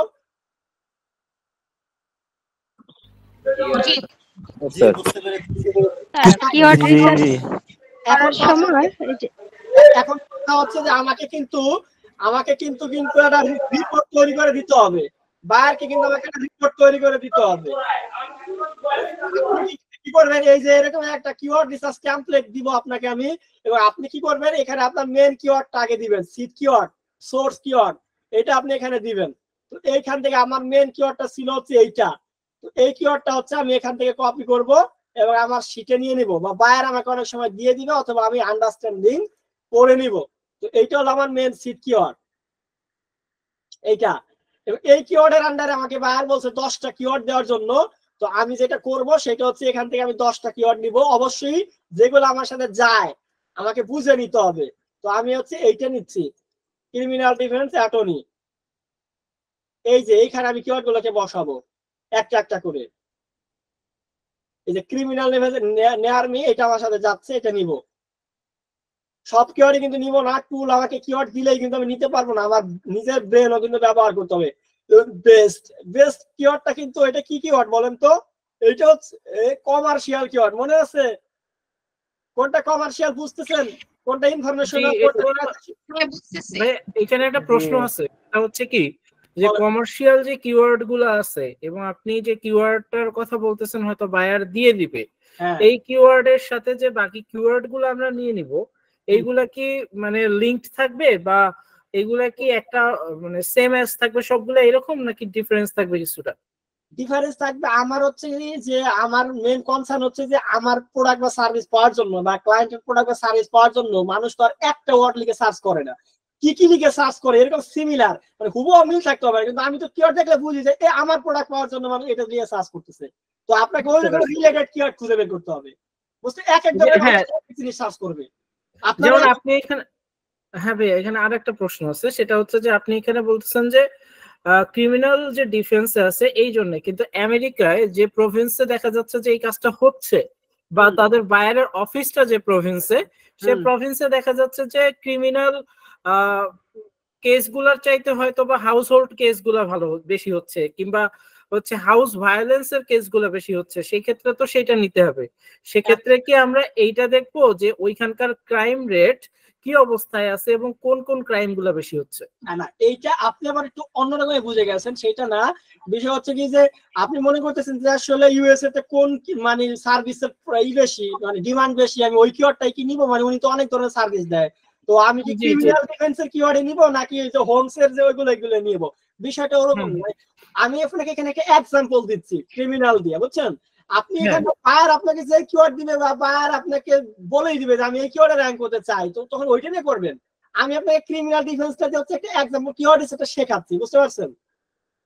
এখন কথা হচ্ছে যে আমাকে কিন্তু একটা রিপোর্ট তৈরি করে দিতে হবে, বায়ারকে কিন্তু আমাকে একটা রিপোর্ট তৈরি করে দিতে হবে। কি করবেন, এই যে এরকম একটা কিওয়ার্ড রিসার্চ টেমপ্লেট দিব আপনাকে আমি, এবং আপনি কি করবেন এখানে আপনার মেন কিওয়ার্ডটা আগে দিবেন, সিট কিওয়ার্ড, সোর্স কিওয়ার্ড, এটা আপনি এখানে দিবেন। তো এইখান থেকে আমার মেন কিওয়ার্ডটা ছিল হচ্ছে এইটা, তো এই কিওয়ার্ডটা হচ্ছে আমি এখান থেকে কপি করব এবং আমার শিটে নিয়ে নিব, বা বায়ার আমাকে অনেক সময় দিয়ে দিবে অথবা আমি আন্ডারস্ট্যান্ডিং করে নিব। তো এইটা হলো আমার মেন সিট কিওয়ার্ড এইটা। এবং এই কিওয়ার্ডের আন্ডারে আমাকে বায়ার বলছে 10টা কিওয়ার্ড দেওয়ার জন্য। তো আমি যেটা করব সেটা হচ্ছে এখান থেকে আমি 10টা কিওয়ার্ড নিব, অবশ্যই যেগুলো আমার সাথে যায় আমাকে বুঝে নিতে হবে। তো আমি হচ্ছে এইটা নিচ্ছি, ক্রিমিনাল ডিফেন্স অ্যাটর্নি। এই যে এইখানে আমি কিওয়ার্ড গুলোকে বসাবো একটা একটা করে। এই যে ক্রিমিনাল নেয়ার মি, এটা আমার সাথে যাচ্ছে, এটা নিব। সব কিওয়ার্ডই কিন্তু নিব না, টুল আমাকে কিওয়ার্ড দিলেই কিন্তু আমি নিতে পারবো না, আমার নিজের ব্রেনও কিন্তু ব্যবহার করতে হবে। বেস্ট কিওয়ার্ডটা কিন্তু এটা কি কিওয়ার্ড বলেন তো? এটা হচ্ছে কমার্শিয়াল কিওয়ার্ড, মনে আছে? কোনটা কমার্শিয়াল বুঝতেছেন, কোনটা ইনফরমেশনাল? এখানে একটা প্রশ্ন আছে, এটা হচ্ছে কি যে কমার্শিয়াল যে কিওয়ার্ড গুলো আছে এবং আপনি যে কিওয়ার্ডটার কথা বলতেছেন হয়তো বায়ার দিয়ে দিবে, এই কিওয়ার্ডের সাথে যে বাকি কিওয়ার্ড গুলো আমরা নিয়ে নিব, এইগুলা কি মানে লিঙ্কড থাকবে বা এগুলা কি একটা মানে সেম অ্যাজ থাকবে সবগুলো এরকম, নাকি ডিফারেন্স থাকবে কিছুটা? ডিফারেন্স থাকবে। আমার হচ্ছে যে আমার মেইন কনসার্ন হচ্ছে যে আমার প্রোডাক্ট বা সার্ভিস পাওয়ার জন্য বা ক্লায়েন্টের প্রোডাক্ট বা সার্ভিস পাওয়ার জন্য মানুষ তো আর একটা ওয়ার্ড লিখে সার্চ করে না, কি কি লিখে সার্চ করে, এরকম সিমিলার মানে হুবহু মিল থাকতে হবে। কিন্তু আমি তো কিওয়ার্ড দেখলে বুঝি যে আমার প্রোডাক্ট পাওয়ার জন্য মানুষ এটা দিয়ে সার্চ করতেছে। তো আপনাকে ওই রকম রিলেটেড কিওয়ার্ড খুঁজে বের করতে হবে, বুঝতে? এক এক ধরনের জিনিস সার্চ করবে। যেমন আপনি এখানে, হ্যাঁ ভাই এখানে আরেকটা প্রশ্ন আছে, সেটা হচ্ছে যে আপনি এখানে বলতেছেন যে ক্রিমিনাল যে ডিফেন্স আছে এই জন্য, কিন্তু আমেরিকায় যে প্রভিন্সে দেখা যাচ্ছে যে এই কাজটা হচ্ছে বা তাদের বায়ারের অফিসটা যে প্রভিন্সে, সেই প্রভিন্সে দেখা যাচ্ছে যে ক্রিমিনাল কেসগুলোর চাইতে হয়তো বা হাউস হোল্ড কেসগুলা ভালো বেশি হচ্ছে, কিংবা হচ্ছে হাউস ভায়োলেন্সের কেসগুলো বেশি হচ্ছে, সেই ক্ষেত্রে তো সেটা নিতে হবে। সেক্ষেত্রে কি আমরা এইটা দেখবো যে ওইখানকার ক্রাইম রেট কি অবস্থায় আছে এবং কোন কোন ক্রাইম গুলো বেশি হচ্ছে? না, এইটা আপনি আবার একটু অন্যরকম বুঝে গেছেন, সেটা না। বিষয় হচ্ছে কি যে আপনি মনে করতেছেন যে আসলে ইউএসএ তে কোন মানে সার্ভিসের বেশি, মানে ডিমান্ড বেশি, আমি ওই কিওয়ার্ডটাই কি নিব, মানে উনি তো অনেক ধরনের সার্ভিস দেয়, তো আমি কি ক্রিমিনাল ডিফেন্সের কিওয়ার্ডে নিব নাকি ওই যে হোমসের যে এগুলো নিব? বিষয়টা ওরকম নয়। আমি আপনাকে এখানে একটা এক্সাম্পল দিচ্ছি ক্রিমিনাল দিয়ে, বুঝছেন? আপনি এখানে বায়ার আপনাকে যে কিওয়ার্ড দিবে বা বায়ার আপনাকে বলেই দিবে যে আমি এই কিওয়ার্ডে র্যাঙ্ক করতে চাই, তো তখন ওইটা নিয়ে করবেন। আমি আপনাকে ক্রিমিনাল ডিফেন্সটা দিয়ে হচ্ছে একটা এক্সাম্পল কিওয়ার্ড সেটা শেখাচ্ছি, বুঝতে পারছেন?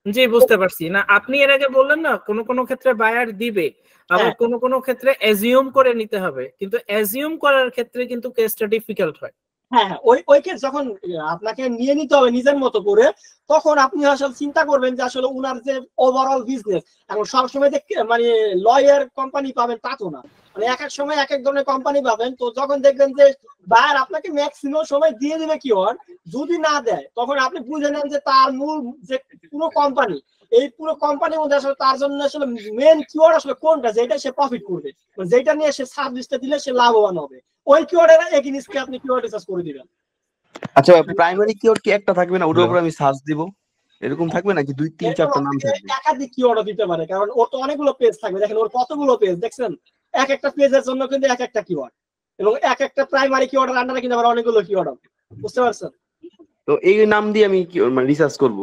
জি বুঝতে পারছি। না আপনি এর আগে বললেন না কোন কোন ক্ষেত্রে বায়ার দিবে, আবার কোন কোন ক্ষেত্রে অ্যাজিউম করে নিতে হবে, কিন্তু অ্যাজিউম করার ক্ষেত্রে কিন্তু কেসটা ডিফিকাল্ট হয়। হ্যাঁ হ্যাঁ, ওই কেস যখন আপনাকে নিয়ে নিতে হবে নিজের মতো করে, তখন আপনি আসলে চিন্তা করবেন যে আসলে উনার যে ওভারঅল বিজনেস, এখন সবসময় যে মানে লয়ার কোম্পানি পাবেন তা তো না, মানে এক এক সময় এক এক ধরনের কোম্পানি পাবেন। তো যখন দেখবেন যে বায়ার আপনাকে ম্যাক্সিমাম সময় দিয়ে দিবে কিওয়ার্ড, যদি না দেয় তখন আপনি বুঝে নেন যে তার মূল যে পুরো কোম্পানি, এই পুরো কোম্পানির মধ্যে আসলে তার জন্য আসলে মেন কিওয়ার্ড আসলে কোনটা, যেটা সে প্রফিট করবে, যেটা নিয়ে সে সার্ভিসটা দিলে সে লাভবান হবে, ওই কিওয়ার্ডের এগেইনস্টে আপনি কিওয়ার্ড রিসার্চ করে দিবেন। আচ্ছা প্রাইমারি কিওয়ার্ড কি একটা থাকবে না, ওটার উপর আমি সার্চ দিব, এরকম থাকবে নাকি 2-3-4টা নাম থাকবে? একাধিক কিওয়ার্ডও দিতে পারে, কারণ ওর তো অনেকগুলো পেজ থাকবে। দেখেন ওর কতগুলো পেজ দেখছেন, এক একটা পেজের জন্য কিন্তু এক একটা কিওয়ার্ড, এবং এক একটা প্রাইমারি কিওয়ার্ডের আন্ডারে কিন্তু আবার অনেকগুলো কিওয়ার্ড হবে, বুঝতে পারছেন? তো এই নাম দিয়ে আমি মানে রিসার্চ করব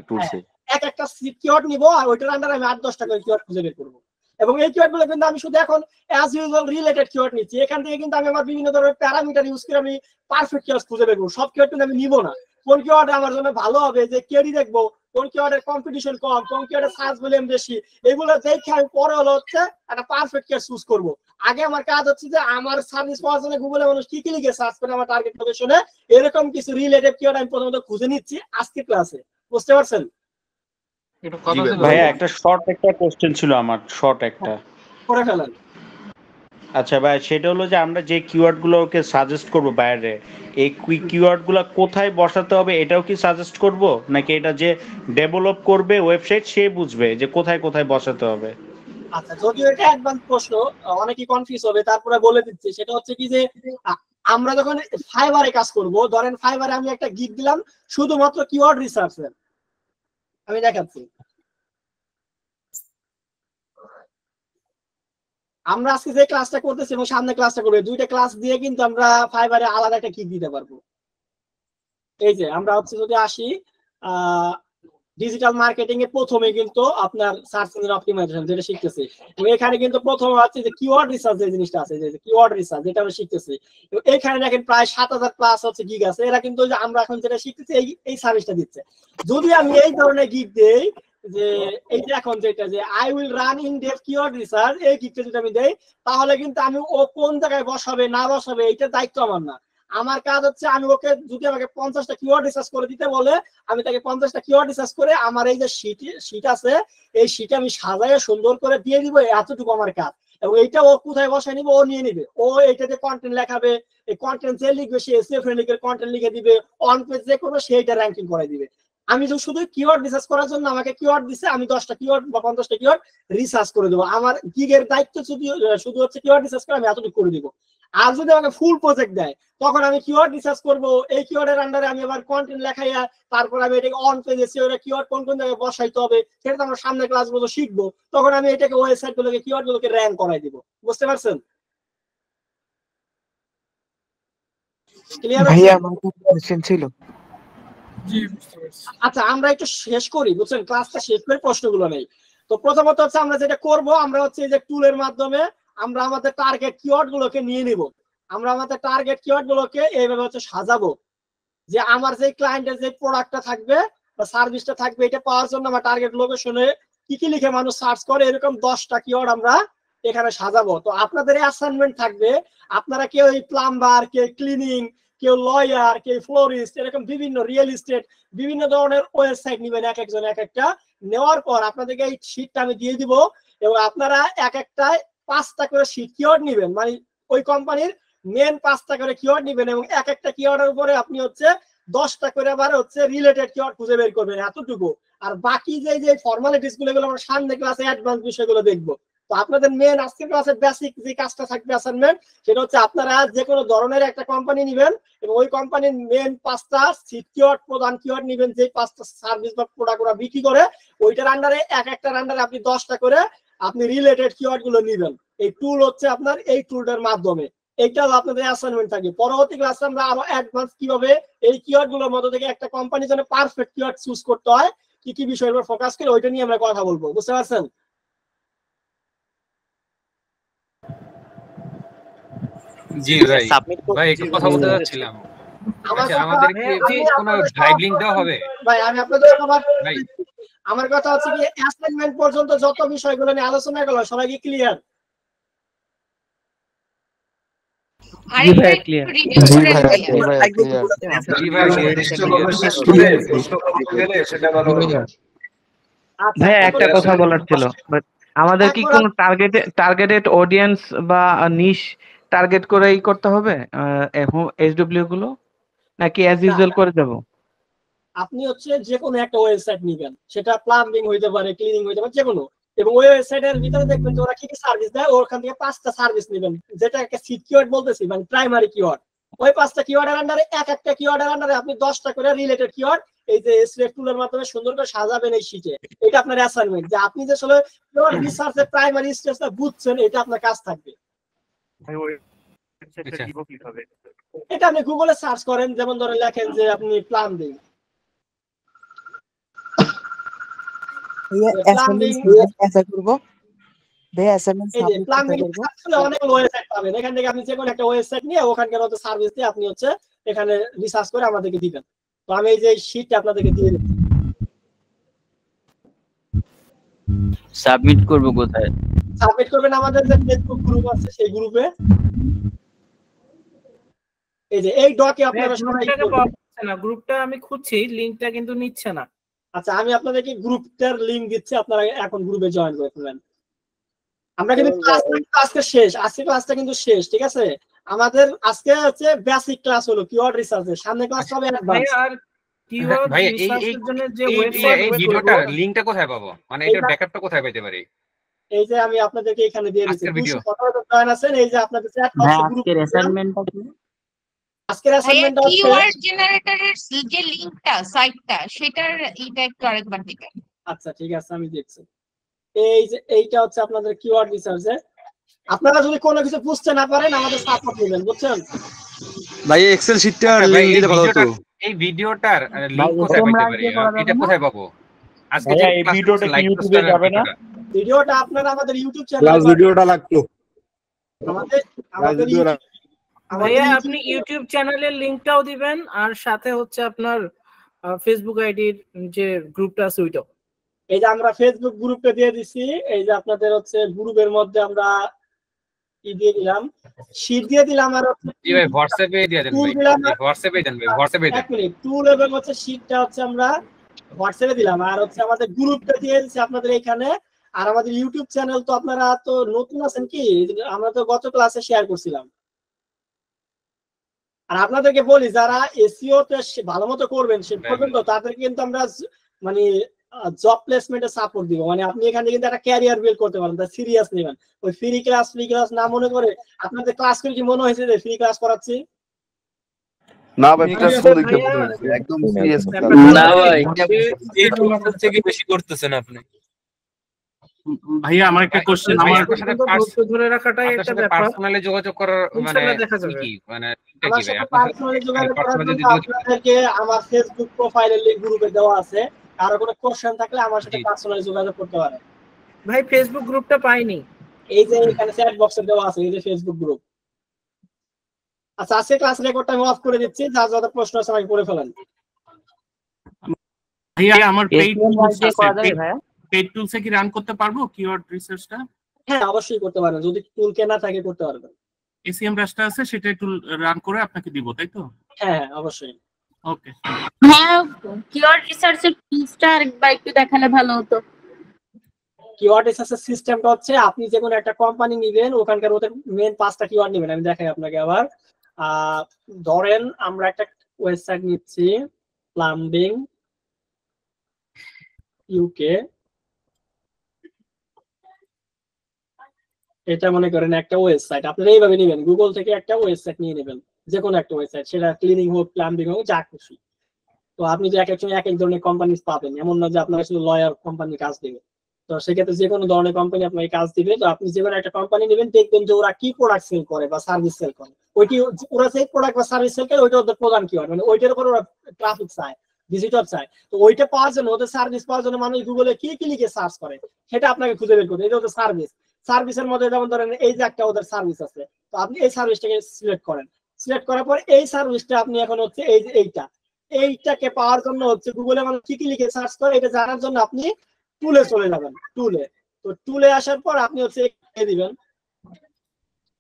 টুলসে, এক একটা কিওয়ার্ড নিব আর ওইটার আন্ডারে আমি 8-10টা করে কিওয়ার্ড খুঁজে বের করব, এবং এই কিওয়ার্ডগুলো কিন্তু আমি শুধু এখন অ্যাজ ইউজুয়াল রিলেটেড কিওয়ার্ড নিচ্ছি। এখান থেকে কিন্তু আমি আমার বিভিন্ন ধরনের প্যারামিটার ইউজ করে আমি পারফেক্ট কিওয়ার্ড খুঁজে বের করব। সব কিওয়ার্ড কিন্তু আমি নিব না, কোন কিওয়ার্ড আমার জন্য ভালো হবে, যে কেডি দেখবো, কোন কিওয়ার্ডের কম্পিটিশন কম, কোন কিওয়ার্ডের সার্চ ভলিউম বেশি, এগুলো দেখে আমি পরে হলো হচ্ছে একটা পারফেক্ট কিওয়ার্ড চুজ করব। আগে আমার কাজ হচ্ছে যে আমার সার্ভিস পাওয়ার জন্য গুগলে মানুষ কি কি লিখে সার্চ করে আমার টার্গেট লোকেশনে, এরকম কিছু রিলেটেড কিওয়ার্ড আমি প্রথমত খুঁজে নিচ্ছি আজকে ক্লাসে, বুঝতে পারছেন? ভাইয়া একটা শর্ট একটা কোশ্চেন ছিল আমার, শর্ট একটা করে ফেলেন। আচ্ছা ভাই, সেটা হলো যে আমরা যে কিওয়ার্ড গুলোকে সাজেস্ট করব বাইরে, এই কিওয়ার্ড গুলো কোথায় বসাতে হবে এটাও কি সাজেস্ট করব, নাকি এটা যে ডেভেলপ করবে ওয়েবসাইট সে বুঝবে যে কোথায় কোথায় বসাতে হবে? আচ্ছা, যদিও এটা অ্যাডভান্স প্রশ্ন, অনেকেই কনফিউজ হবে, তারপরে বলে দিচ্ছি। সেটা হচ্ছে কি যে আমরা যখন ফাইবারে কাজ করব, ধরেন ফাইবারে আমি একটা গিগ দিলাম শুধুমাত্র কিওয়ার্ড রিসার্চের, আমি দেখাচ্ছি। আমরা আজকে যে ক্লাসটা করতেছি এবং সামনে ক্লাসটা করব, দুইটা ক্লাস দিয়ে কিন্তু আমরা ফাইবারে আলাদা একটা গিগ দিতে পারবো। এই যে আমরা হচ্ছে যদি আসি ডিজিটাল মার্কেটিং এর প্রথমে কিন্তু আপনার সার্চ ইঞ্জিন অপটিমাইজেশন যেটা শিখতেছি, এবং এখানে কিন্তু প্রথমে হচ্ছে যে কিওয়ার্ড রিসার্চ যে জিনিসটা আছে, যে কিওয়ার্ড রিসার্চ যেটা আমরা শিখতেছি, এবং এখানে দেখেন প্রায় 7000 প্লাস হচ্ছে গিগ আছে। এরা কিন্তু আমরা এখন যেটা শিখতেছি এই সার্ভিসটা দিচ্ছে। যদি আমি এই ধরনের গিগ দেই, যে এইটা এখন যেটা যে I will run in depth keyword research, এই গিগটা যদি আমি দেই, তাহলে কিন্তু আমি ও কোন জায়গায় বসাবে না বসাবে এইটার দায়িত্ব আমার না। আমার কাজ হচ্ছে আমি ওকে যদি আমাকে 50টা কিওয়ার্ড রিসার্চ করে দিতে বলে, আমি তাকে 50টা কিওয়ার্ড রিসার্চ করে আমার এই যে শীট আছে, এই শীটে আমি সাজায় সুন্দর করে দিয়ে দিব, এতটুকু আমার কাজ। এবং এইটা ও কোথায় বসায় নিবে, ও নিয়ে নিবে, ও এইটাতে কন্টেন্ট লেখাবে, এই কন্টেন্ট যে লিখবে সে এসইও ফ্রেন্ডলি কন্টেন্ট লিখে দিবে, অন পেজ যে করবে সেইটা র্যাঙ্কিং করে দিবে। আমি যদি শুধু কিওয়ার্ড রিসার্চ করার জন্য আমাকে কিওয়ার্ড দিছে, আমি 10টা কিওয়ার্ড বা 50টা কিওয়ার্ড রিসার্চ করে দেবো। আমার গিগের দায়িত্ব শুধু হচ্ছে কিওয়ার্ড রিসার্চ করে আমি এতটুকু করে দিব। আর যদি আমাকে ফুল প্রজেক্ট দেয়, তখন আমি কিওয়ার্ড রিসার্চ করব, এই কিওয়ার্ডের আন্ডারে আমি আবার কন্টেন্ট লেখাইয়া তারপর আমি এটাকে অন পেজে সেটা কিওয়ার্ড কোন কোন জায়গায় বসাইতে হবে সেটা তো আমরা সামনে ক্লাসগুলো শিখবো। তখন আমি এটাকে ওয়েবসাইট গুলোকে কিওয়ার্ড গুলোকে র্যাঙ্ক করাই দিব, বুঝতে পারছেন? ভাইয়া আমার কোশ্চেন ছিল। আচ্ছা, আমরা একটু শেষ করি, বুঝছেন? ক্লাসটা শেষ করে প্রশ্নগুলো নেই। তো প্রথমত হচ্ছে আমরা যেটা করব, আমরা হচ্ছে এই যে টুলের মাধ্যমে আমরা আমাদের টার্গেট কিওয়ার্ড গুলোকে নিয়ে নিব। আমরা আমাদের টার্গেট কিওয়ার্ড গুলোকে এইভাবে হচ্ছে সাজাবো, যে আমার যে ক্লায়েন্টের যে প্রোডাক্টটা থাকবে বা সার্ভিসটা থাকবে, এটা পাওয়ার জন্য আমার টার্গেট লোকেশনে কি কি লিখে মানুষ সার্চ করে, এরকম 10টা কিওয়ার্ড আমরা এখানে সাজাবো। তো আপনাদের অ্যাসাইনমেন্ট থাকবে, আপনারা কেউ এই প্লাম্বার, কেউ ক্লিনিং, কেউ লয়ার, কেউ ফ্লোরিস্ট, এরকম বিভিন্ন রিয়েল এস্টেট বিভিন্ন ধরনের ওয়েবসাইট নিবেন, এক একজন এক একটা। নেওয়ার পর আপনাদেরকে এই শীটটা আমি দিয়ে দিব, এবং আপনারা এক একটায় 5টা করে শীট কিওয়ার্ড নিবেন, মানে ওই কোম্পানির মেন 5টা করে কিওয়ার্ড নিবেন, এবং এক একটা কিওয়ার্ডের উপরে আপনি হচ্ছে 10টা করে আবার হচ্ছে রিলেটেড কিওয়ার্ড খুঁজে বের করবেন, এতটুকু। আর বাকি যে ফর্মালিটিস গুলো, এগুলো আমরা সামনে ক্লাসে অ্যাডভান্স বিষয়গুলো দেখবো। তো আপনাদের মেন আজকের ক্লাসে বেসিক যে কাজটা থাকবে অ্যাসাইনমেন্ট, সেটা হচ্ছে আপনারা যে কোনো ধরনের একটা কোম্পানি নেবেন, এবং ওই কোম্পানির মেন 5টা কিওয়ার্ড প্রধান কিওয়ার্ড নেবেন, যে 5টা সার্ভিস বা প্রোডাক্ট ওরা বিক্রি করে, ওইটার আন্ডারে এক একটার আন্ডারে আপনি 10টা করে আপনি রিলেটেড কিওয়ার্ড গুলো নেবেন। এই টুল হচ্ছে আপনার এই টুলটার মাধ্যমে, এইটাও আপনাদের অ্যাসাইনমেন্ট থাকবে। পরবর্তী ক্লাসে আমরা আরো অ্যাডভান্স কিভাবে এই কিওয়ার্ড গুলোর মধ্যে থেকে একটা কোম্পানির জন্য পারফেক্ট কিওয়ার্ড চুজ করতে হয়, কি কি বিষয়ের উপর ফোকাস করে, ওইটা নিয়ে আমরা কথা বলবো, বুঝতে পারছেন? জি ভাই, ভাই একটু কথা বলতে যাচ্ছিলাম। আচ্ছা, আমাদেরকে কি কোনো ড্রাইভ লিংক দেওয়া হবে? ভাই আমি আপনাদের আমার কথা হচ্ছে কি, অ্যাসাইনমেন্ট পর্যন্ত যত বিষয়গুলো নিয়ে আলোচনা করলাম সবাই কি ক্লিয়ার? জি ভাই ক্লিয়ার। জি ভাই ক্লিয়ার। ভাইয়া একটা কথা বলার ছিল, বাট আমাদের কি কোনো টার্গেটেড অডিয়েন্স বা নিশ টার্গেট করেই করতে হবে এখন এসডব্লিউ গুলো, নাকি অ্যাজ ইউজুয়াল করে যাব? আপনি হচ্ছে যে কোনো একটা ওয়েবসাইট নেবেন, সেটা প্লাম্বিং হইতে পারে, ক্লিনিং হইতে পারে, যে কোনো, এবং ওই ওয়েবসাইটের ভিতরে দেখবেন যে ওরা কি কি সার্ভিস দেয়, ওখান থেকে 5টা সার্ভিস নেবেন, যেটা একটা সিট কিওয়ার্ড বলতেছি, মানে প্রাইমারি কিওয়ার্ড। ওই 5টা কিওয়ার্ডের আন্ডারে একটা কিওয়ার্ডের আন্ডারে আপনি 10টা করে রিলেটেড কিওয়ার্ড এই যে সিলেক্ট টুলের মাধ্যমে সুন্দর করে সাজাবেন এই শীটে। এটা আপনার অ্যাসাইনমেন্ট, যে আপনি যে আসলে কিওয়ার্ড রিসার্চের প্রাইমারি স্টেজটা বুঝছেন, এটা আপনার কাজ থাকবে। এটা আপনি গুগলে সার্চ করেন, যেমন ধরে লেখেন যে আপনি প্লাম্বিং, অনেক ওয়েবসাইট পাবেন। এখান থেকে আপনি যে কোনো একটা ওয়েবসাইট নিয়ে ওখানকার মতো সার্ভিস দিয়ে আপনি হচ্ছে এখানে রিসার্চ করে আমাদেরকে দিবেন। তো আমি এই যে শীটটা আপনাদেরকে দিয়ে দেব। সাবমিট করব কোথায়? সাবমিট করবেন আমাদের যে ফেসবুক গ্রুপ আছে সেই গ্রুপে। এই যে এই ডকে আপনারা সবাই না, গ্রুপটা আমি খুঁজছি, লিংকটা কিন্তু নিচ্ছে না। আচ্ছা, আমি আপনাদেরকে গ্রুপটার লিংক দিচ্ছি, আপনারা এখন গ্রুপে জয়েন করে ফেলেন। আমরা কিন্তু আজকে শেষ, আজকে ক্লাসটা কিন্তু শেষ, ঠিক আছে? আমাদের আজকে হচ্ছে বেসিক ক্লাস হলো কিওয়ার্ড রিসার্চের, সামনে ক্লাস হবে অ্যাডভান্স। ভাই এই ভিডিওটার লিংকটা কোথায় পাবো, মানে এটার ব্যাকআপটা কোথায় পেতে পারি? এই যে আমি আপনাদেরকে এখানে দিয়ে দিচ্ছি, 217 জন জয়েন আছেন। এই যে আপনাদের চ্যাট বক্সে গ্রুপ, আজকের অ্যাসাইনমেন্টটা কি? আজকের অ্যাসাইনমেন্টটা হচ্ছে কিওয়ার্ড জেনারেটরের যে লিংকটা সাইটটা, সেটার এইটা একটু আরেকবার দিবেন। আচ্ছা ঠিক আছে, আমি দেখছি। এই যে এইটা হচ্ছে আপনাদের কিওয়ার্ড রিসার্চে। আপনারা যদি কোনো কিছু বুঝতে না পারেন আমাদের সাপোর্ট নেবেন, বুঝছেন? ভাই এক্সেল শিটটার লিংক দিলে ভালো হতো। এই ভিডিওটার লিংক কোথায় পেতে পারি? এটা কোথায় পাবো? আজকে যে এই ভিডিওটা কি ইউটিউবে যাবে না? ভিডিওটা আপনারা আমাদের ইউটিউব চ্যানেলে, ক্লাস ভিডিওটা লাগতো আমাদের ভাইয়া আপনি ইউটিউব চ্যানেলের লিংকটাও দিবেন, আর সাথে হচ্ছে আপনার ফেসবুক আইডির যে গ্রুপটা আছে ওইটাও। এই যে আমরা ফেসবুক গ্রুপে দিয়ে দিছি, এই যে আপনাদের হচ্ছে গ্রুপের মধ্যে আমরা কি দিয়ে দিলাম, শীট দিয়ে দিলাম, আর জি ভাই হোয়াটসঅ্যাপে দিয়ে দেন ভাই, হোয়াটসঅ্যাপে দেন ভাই, হোয়াটসঅ্যাপে দেন। এক মিনিট, টুল এবং হচ্ছে শীটটা হচ্ছে আমরা হোয়াটসঅ্যাপে দিলাম, আর হচ্ছে আমাদের গ্রুপটা দিয়ে দিছি আপনাদের এখানে। আর আমাদের ইউটিউব চ্যানেল তো আপনারা তো নতুন আছেন কি, আমরা তো গত ক্লাসে শেয়ার করছিলাম। আর আপনাদেরকে বলি, যারা এসইও তে ভালো মতো করবেন সে পর্যন্ত তাদেরকে কিন্তু আমরা মানে জব প্লেসমেন্টে সাপোর্ট দিব। মানে আপনি এখানে কিন্তু একটা ক্যারিয়ার বিল্ড করতে পারেন, তা সিরিয়াস নেবেন। ওই ফ্রি ক্লাস না মনে করে আপনাদের ক্লাস করে কি মনে হয়েছে যে ফ্রি ক্লাস করাচ্ছি? না ভাই, একদম সিরিয়াস। না ভাই, এই ক্লাস থেকে বেশি করতেছেন আপনি। ভাইয়া আমার একটা কোশ্চেন, আমার ধরে রাখাটাই একটা ব্যাপার। পার্সোনালি যোগাযোগ করার মানে কি, মানে এটা কি ভাই? পার্সোনালি যোগাযোগ করার জন্য আপনাদেরকে আমার ফেসবুক প্রোফাইলের লিংক গ্রুপে দেওয়া আছে। কারো কোনো কোশ্চেন থাকলে আমার সাথে পার্সোনালি যোগাযোগ করতে পারেন। ভাই ফেসবুক গ্রুপটা পাইনি। এই যে এখানে চ্যাট বক্সে দেওয়া আছে, এই যে ফেসবুক গ্রুপ। আচ্ছা, আজকে ক্লাস রেকর্ডটা আমি অফ করে দিচ্ছি, যার যত প্রশ্ন আছে আমাকে করে ফেলেন। ভাইয়া আমার পেইড টুলসে কি রান করতে পারবো কিওয়ার্ড রিসার্চটা? হ্যাঁ অবশ্যই করতে পারবেন, যদি টুল কেনা থাকে করতে পারবেন। এসিএম রাস্তা আছে, সেটা টুল রান করে আপনাকে দিব, তাই তো? হ্যাঁ অবশ্যই। ওকে। হ্যাঁ, কিওয়ার্ড রিসার্চের টুলসটা আরেকবার একটু দেখালে ভালো হতো। কিওয়ার্ড রিসার্চের সিস্টেমটা হচ্ছে, আপনি যে কোনো একটা কোম্পানি নেবেন, ওখানকার ওদের মেইন 5টা কিওয়ার্ড নেবেন। আমি দেখাই আপনাকে আবার। ধরেন আমরা একটা ওয়েবসাইট নিচ্ছি, প্লাম্বিং ইউকে। এটা মনে করেন একটা ওয়েবসাইট, আপনারা এইভাবে নেবেন, গুগল থেকে একটা ওয়েবসাইট নিয়ে নেবেন, যে কোনো একটা ওয়েবসাইট, সেটা ক্লিনিং হোক, প্লাম্বিং হোক, যা খুশি। তো আপনি যে এক এক সময় এক এক ধরনের কোম্পানি পাবেন, এমন না যে আপনার শুধু লয়ার কোম্পানি কাজ দিবে। তো সেক্ষেত্রে যে কোনো ধরনের কোম্পানি আপনাকে কাজ দিবে। তো আপনি যে কোনো একটা কোম্পানি নেবেন, দেখবেন যে ওরা কি প্রোডাক্ট সেল করে বা সার্ভিস সেল করে, ওইটি ওরা যে প্রোডাক্ট বা সার্ভিস সেল করে ওইটা ওদের প্রধান কিওয়ার্ড, মানে ওইটার উপর ওরা ট্রাফিক চায়, ভিজিটর চায়। তো ওইটা পাওয়ার জন্য, ওদের সার্ভিস পাওয়ার জন্য মানুষ গুগলে কি কি লিখে সার্চ করে সেটা আপনাকে খুঁজে বের করতে। এটা হচ্ছে সার্ভিস। সার্ভিসের মধ্যে যেমন ধরেন এই যে একটা ওদের সার্ভিস আছে, তো আপনি এই সার্ভিসটাকে সিলেক্ট করেন। সিলেক্ট করার পর এই সার্ভিসটা আপনি এখন হচ্ছে এই যে এইটাকে পাওয়ার জন্য হচ্ছে গুগলে মানুষ কি কি লিখে সার্চ করে এটা জানার জন্য আপনি টুলে চলে যাবেন। টুলে, তো টুলে আসার পর আপনি হচ্ছে দিবেন,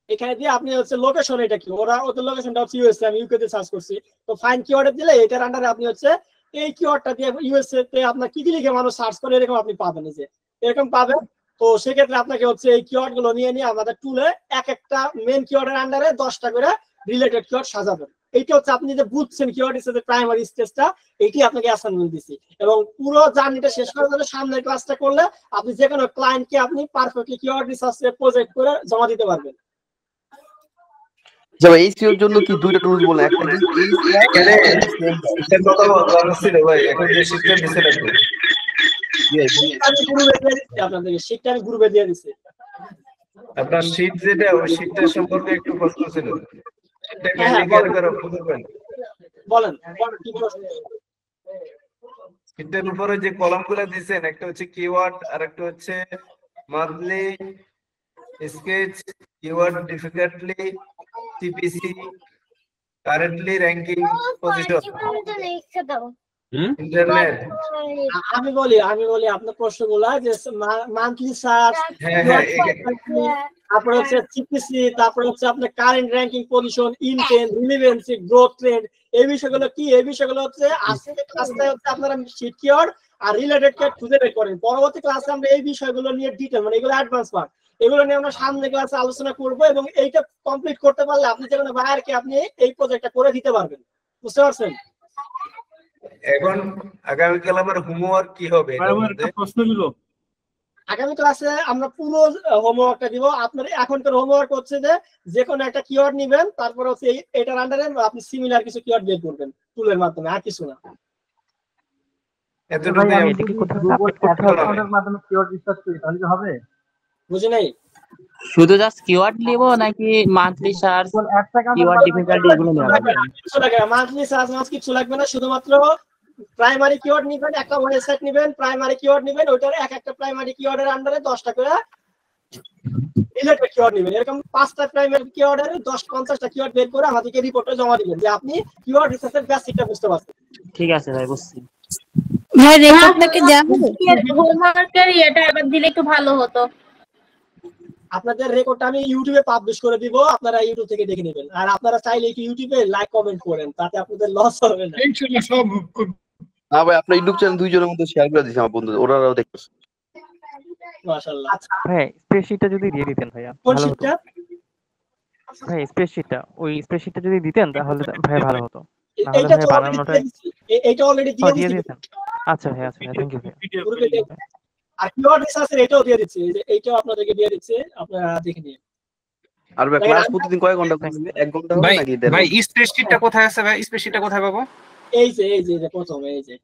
এখানে দিয়ে আপনি হচ্ছে লোকেশন, এটা কি ওদের লোকেশনটা হচ্ছে ইউএসএ, আমি ইউকে তে সার্চ করছি, তো ফাইন কিওয়ার্ডে দিলে এটার আন্ডারে আপনি হচ্ছে এই কিওয়ার্ডটা দিয়ে ইউএসএ তে আপনার কি কি লিখে মানুষ সার্চ করে এরকম আপনি পাবেন, যে এরকম পাবেন। তো সেক্ষেত্রে আপনাকে হচ্ছে এই কিওয়ার্ড গুলো নিয়ে আমাদের টুলে এক একটা মেন কিওয়ার্ডের আন্ডারে 10টা করে রিলেটেড কিওয়ার্ড সাজাবেন। এইটা হচ্ছে আপনি যে বুঝছেন কিওয়ার্ড হিসেবে প্রাইমারি স্টেজটা, এইটি আপনাকে অ্যাসাইনমেন্ট দিছি। এবং পুরো জার্নিটা শেষ করার জন্য সামনের ক্লাসটা করলে আপনি যে কোনো ক্লায়েন্টকে আপনি পারফেক্টলি কিওয়ার্ড রিসার্চে প্রজেক্ট করে জমা দিতে পারবেন। যাবে এই সিওর জন্য কি দুইটা টুলস বলেন, একটা কি এখানে একটা কথা বলা ছিল ভাই, এখন যে শিটটা দিতে লাগবে আমি গ্রুপে দিয়ে দিচ্ছি, আপনাদেরকে শিটটা আমি গ্রুপে দিয়ে দিচ্ছি। আপনার শিট যেটা, ওই শিটটা সম্পর্কে একটু প্রশ্ন ছিল, এটাকে ক্লিয়ার করে বলবেন। বলেন কি প্রশ্ন? শিটের উপরে যে কলামগুলো দিবেন, একটা হচ্ছে কিওয়ার্ড আর একটা হচ্ছে monthly sketch, keyword difficultly, TPC, currently ranking position, internet. আমি বলি আপনার প্রশ্নগুলা যে মান্থলি সার্চ, তারপরে হচ্ছে টিপিসি, তারপরে হচ্ছে আপনার current ranking position, intent, relevancy, growth trend, এই বিষয়গুলো কি? এই বিষয়গুলো হচ্ছে আজকে ক্লাসে হচ্ছে আপনারা শিট কিওয়ার্ড আর রিলেটেড কিওয়ার্ড খুঁজে বের করেন। পরবর্তী ক্লাসে আমরা এই বিষয়গুলো নিয়ে ডিটেইল, মানে এগুলো অ্যাডভান্স পার্ট, এগুলো নিয়ে আমরা সামনে ক্লাসে আলোচনা করব। এবং এইটা কমপ্লিট করতে পারলে আপনি যে কোনো বায়ারকে আপনি এই প্রজেক্টটা করে দিতে পারবেন। বুঝতে পারছেন? এখন আগামী কাল আমার হোমওয়ার্ক কি হবে? একটা প্রশ্ন ছিল, আগামী ক্লাসে আমরা পুরো হোমওয়ার্কটা দিব। আপনার এখনকার হোমওয়ার্ক হচ্ছে যে কোনো একটা কিওয়ার্ড নেবেন, তারপর হচ্ছে এটার আন্ডারে আপনি সিমিলার কিছু কিওয়ার্ড বের করবেন টুলের মাধ্যমে, আর কিছু না। বুঝি নাই? শুধু জাস্ট কিওয়ার্ড নিব নাকি মান্থলি সার্চ, কিওয়ার্ড ডিফিকাল্টি এগুলো নেওয়া লাগবে? কিছু লাগবে না, মান্থলি সার্চ মাস কিছু লাগবে না, শুধুমাত্র প্রাইমারি কিওয়ার্ড নেবেন, একটা ওয়েবসাইট নেবেন, প্রাইমারি কিওয়ার্ড নেবেন, ওইটার এক একটা প্রাইমারি কিওয়ার্ডের আন্ডারে 10টা করে রিলেটেড কিওয়ার্ড নেবেন। এরকম 5টা প্রাইমারি কিওয়ার্ডের 10-50টা কিওয়ার্ড বের করে আমাদেরকে রিপোর্টে জমা দিবেন যে আপনি কিওয়ার্ড রিসার্চের বেসিকটা বুঝতে পারছেন। ঠিক আছে ভাই, বুঝছি। ভাই রেকর্ডটা কি জানেন? হোমওয়ার্কের এটা আবার দিলে একটু ভালো হতো। আপনাদের রেকর্ডটা আমি ইউটিউবে পাবলিশ করে দিব, আপনারা ইউটিউব থেকে দেখে নেবেন। আর আপনারা চাইলে কি ইউটিউবে লাইক কমেন্ট করেন, তাতে আপনাদের লস হবে না। ইনশাআল্লাহ সব। না ভাই, আপনার ইউটিউব চ্যানেল দুইজনের মধ্যে শেয়ার করে দিয়েছি আমার বন্ধুদের, ওরাও দেখতেছে। মাশাআল্লাহ। ভাই স্প্রেডশিটটা যদি দিয়ে দিতেন ভাইয়া ভালো হতো। ভাই স্প্রেডশিটটা, ওই স্প্রেডশিটটা যদি দিতেন তাহলে ভাই ভালো হতো। এইটা তো বানানোটা এইটা অলরেডি দিয়ে দিয়েছি। আচ্ছা ভাই, আচ্ছা থ্যাংক ইউ ভাই। আর কিওয়ার্ড রিসার্চের এটাও দিয়ে দিচ্ছি, যে এইটাও আপনাদেরকে দিয়ে দিচ্ছি, আপনারা দেখে নিন। আর ভাই ক্লাস প্রতিদিন কয় ঘন্টা করবেন? 1 ঘন্টা হবে নাকি? ভাই স্প্রেডশিটটা কোথায় আছে ভাই? স্প্রেডশিটটা কোথায় পাবো? এই যে প্রথমে এই যে